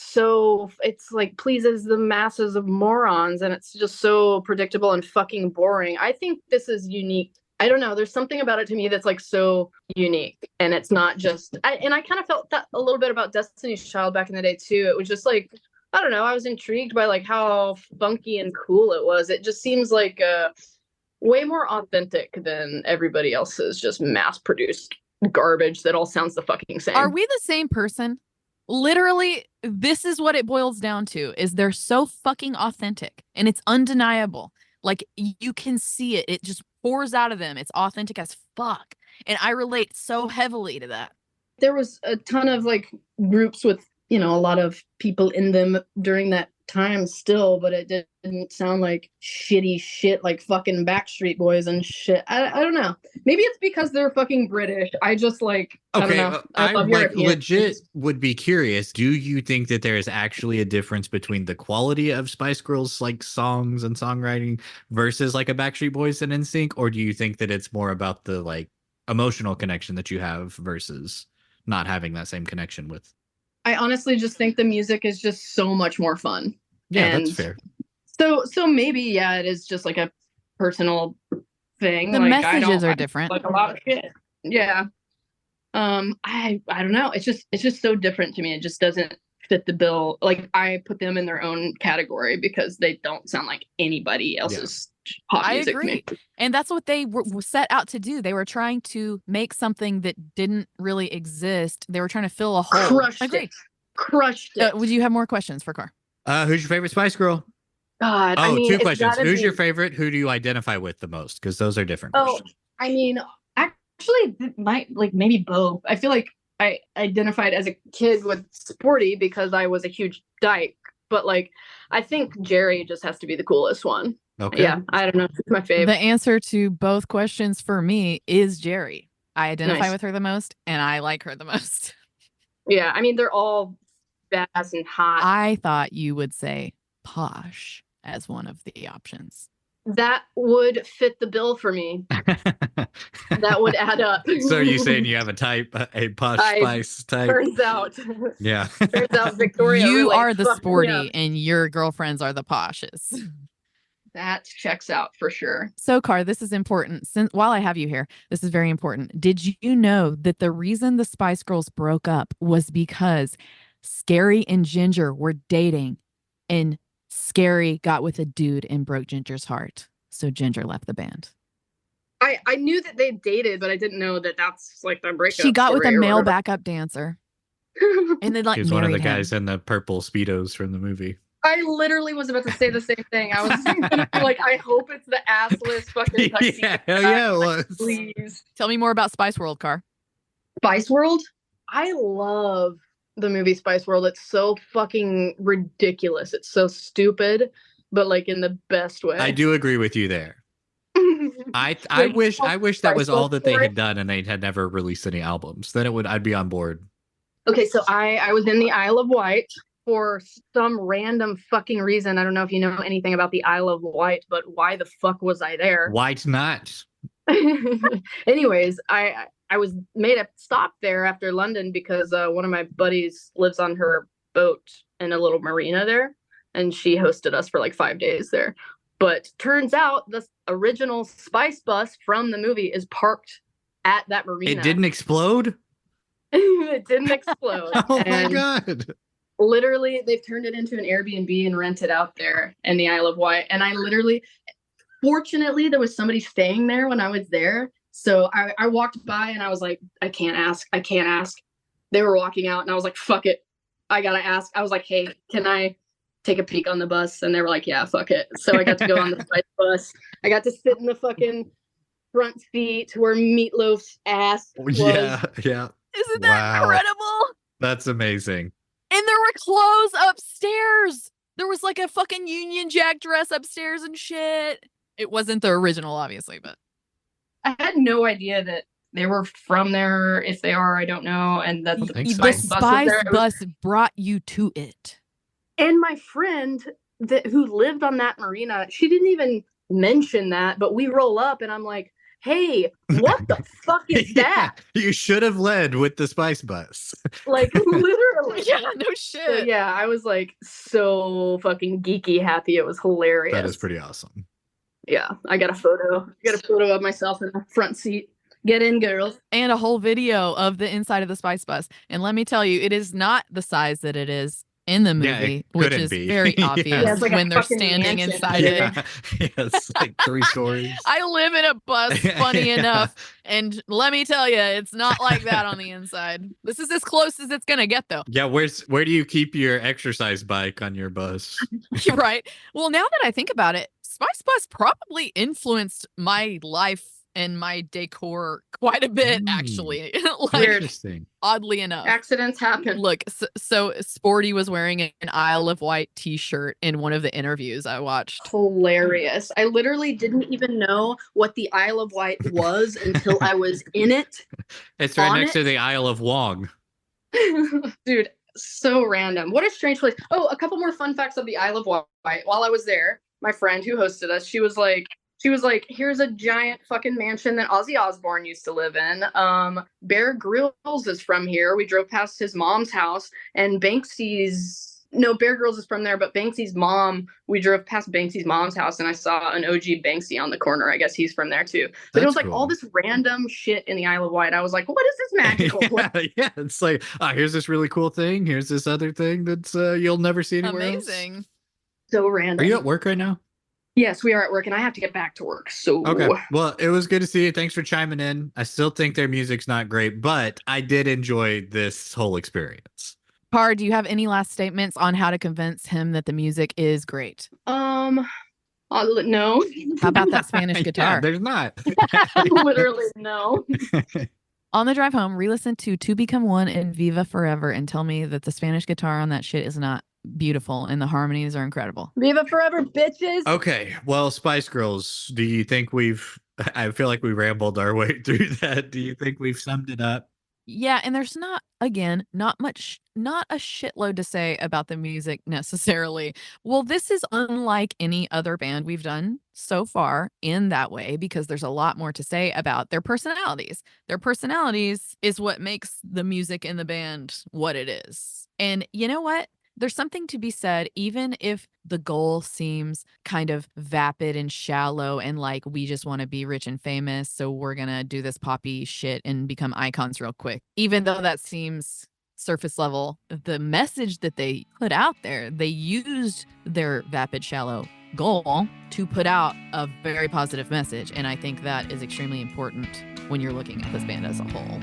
pleases the masses of morons and it's just so predictable and fucking boring. I think this is unique. I don't know, there's something about it to me that's like so unique, and it's not just I kind of felt that a little bit about Destiny's Child back in the day too. It was just like, I don't know, I was intrigued by like how funky and cool it was. It just seems like way more authentic than everybody else's just mass produced garbage that all sounds the fucking same. Are we the same person? Literally, this is what it boils down to, is they're so fucking authentic and it's undeniable. Like you can see it. It just pours out of them. It's authentic as fuck. And I relate so heavily to that. There was a ton of like groups with, you know, a lot of people in them during that time still, but it didn't sound like shitty shit like fucking Backstreet Boys and shit. I don't know. Maybe it's because they're fucking British. I just like, okay, I don't know. I love like European. legit would be curious. Do you think that there is actually a difference between the quality of Spice Girls like songs and songwriting versus like a Backstreet Boys and NSYNC, or do you think that it's more about the like emotional connection that you have versus not having that same connection with? I honestly just think the music is just so much more fun. Yeah, and that's fair. So maybe, yeah, it is just like a personal thing. The like, messages are different. Like a lot of shit. Yeah. I don't know. It's just so different to me. It just doesn't fit the bill. Like I put them in their own category because they don't sound like anybody else's pop music. I agree. And that's what they were set out to do. They were trying to make something that didn't really exist. They were trying to fill a hole. Crushed it. Would you have more questions for Car? Who's your favorite Spice Girl? God, Oh, I mean, two questions. Who's your favorite? Who do you identify with the most? Because those are different questions. I mean, actually, maybe both. I feel like I identified as a kid with Sporty because I was a huge dyke, but like, I think Jerry just has to be the coolest one. Okay. Yeah, I don't know. It's my favorite. The answer to both questions for me is Jerry. I identify Nice. with her the most, and I like her the most. Yeah, I mean, they're all badass and hot. I thought you would say Posh as one of the options. That would fit the bill for me. That would add up. So are you saying you have a type, a Posh Spice type? Turns out. Yeah. Turns out Victoria. You really are the fucked me Sporty, up. and your girlfriends are the Poshes. That checks out for sure. So, Car, this is important. While I have you here, this is very important. Did you know that the reason the Spice Girls broke up was because Scary and Ginger were dating, and Scary got with a dude and broke Ginger's heart. So Ginger left the band. I knew that they dated, but I didn't know that that's like the breakup. She got with a story or male whatever. backup dancer, and then like He's one of the married him. guys in the purple Speedos from the movie. I literally was about to say the same thing. I was like, I hope it's the assless fucking tuxedo. Yeah, hell yeah, it was. Please. Tell me more about Spice World, Car. Spice World? I love the movie Spice World. It's so fucking ridiculous. It's so stupid, but like in the best way. I do agree with you there. I Like, wish that was Spice all that they World had done and they had never released any albums. Then I'd be on board. Okay, so I was in the Isle of Wight for some random fucking reason. I don't know if you know anything about the Isle of Wight, but why the fuck was I there? White not? Anyways, I was made a stop there after London because one of my buddies lives on her boat in a little marina there, and she hosted us for like 5 days there. But turns out the original Spice bus from the movie is parked at that marina. It didn't explode? It didn't explode. Oh my And god. literally, they've turned it into an Airbnb and rented out there in the Isle of Wight. And fortunately, there was somebody staying there when I was there. So I walked by and I was like, I can't ask. They were walking out and I was like, fuck it. I gotta ask. I was like, hey, can I take a peek on the bus? And they were like, yeah, fuck it. So I got to go on the Spice bus. I got to sit in the fucking front seat where Meatloaf's ass was. Yeah. Isn't that Wow. incredible? That's amazing. And there were clothes upstairs. There was like a fucking Union Jack dress upstairs and shit. It wasn't the original, obviously, but I had no idea that they were from there. If they are, I don't know. And that don't think so. the Spice Bus was there. Spice Bus brought you to it. And my friend who lived on that marina, she didn't even mention that, but we roll up and I'm like, hey, what the fuck is that? You should have led with the Spice Bus. Like, literally. Yeah, no shit. So, yeah, I was like so fucking geeky happy. It was hilarious. That is pretty awesome. Yeah, I got a photo. Of myself in the front seat. Get in, girls. And a whole video of the inside of the Spice Bus. And let me tell you, it is not the size that it is in the Yeah, it movie, which couldn't is be. very Yeah. obvious Yeah, it's like a when they're fucking standing mansion. inside it. Yeah, it's like 3 stories. I live in a bus, funny Yeah. enough. And let me tell you, it's not like that on the inside. This is as close as it's going to get, though. Yeah, where do you keep your exercise bike on your bus? Right. Well, now that I think about it, Spice Bus probably influenced my life and my decor quite a bit, actually. Like, Interesting. oddly enough. Accidents happen. Look, so Sporty was wearing an Isle of Wight t-shirt in one of the interviews I watched. Hilarious. I literally didn't even know what the Isle of Wight was until I was in it. It's right On next it? to the Isle of Wong. Dude, so random. What a strange place. Oh, a couple more fun facts of the Isle of Wight. While I was there, my friend who hosted us, she was like, here's a giant fucking mansion that Ozzy Osbourne used to live in. Bear Grylls is from here. We drove past his mom's house, and Bear Grylls is from there, but Banksy's mom, we drove past Banksy's mom's house and I saw an OG Banksy on the corner. I guess he's from there too. But That's it was like cool. all this random shit in the Isle of Wight. I was like, what is this magical place? Yeah, it's like, here's this really cool thing. Here's this other thing that's you'll never see anywhere else. Amazing. So random. Are you at work right now? Yes, we are at work and I have to get back to work. So Okay. Well, it was good to see you. Thanks for chiming in. I still think their music's not great, but I did enjoy this whole experience. Par, do you have any last statements on how to convince him that the music is great? no. How about that Spanish Yeah, guitar? there's not. Literally no. On the drive home, re-listen to Become One and Viva Forever and tell me that the Spanish guitar on that shit is not beautiful and the harmonies are incredible. Viva forever, bitches. Okay. Well, Spice Girls, do you think I feel like we rambled our way through that. Do you think we've summed it up? Yeah, and there's not a shitload to say about the music necessarily. Well, this is unlike any other band we've done so far in that way because there's a lot more to say about their personalities. Their personalities is what makes the music in the band what it is. And you know what? There's something to be said, even if the goal seems kind of vapid and shallow and like we just want to be rich and famous, so we're going to do this poppy shit and become icons real quick. Even though that seems surface level, the message that they put out there, they used their vapid, shallow goal to put out a very positive message. And I think that is extremely important when you're looking at this band as a whole.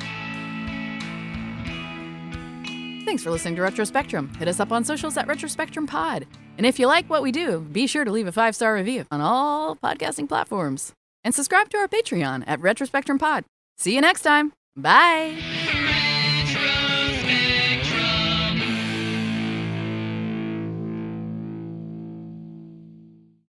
Thanks for listening to Retrospectrum. Hit us up on socials at RetrospectrumPod. And if you like what we do, be sure to leave a 5-star review on all podcasting platforms. And subscribe to our Patreon at RetrospectrumPod. See you next time. Bye.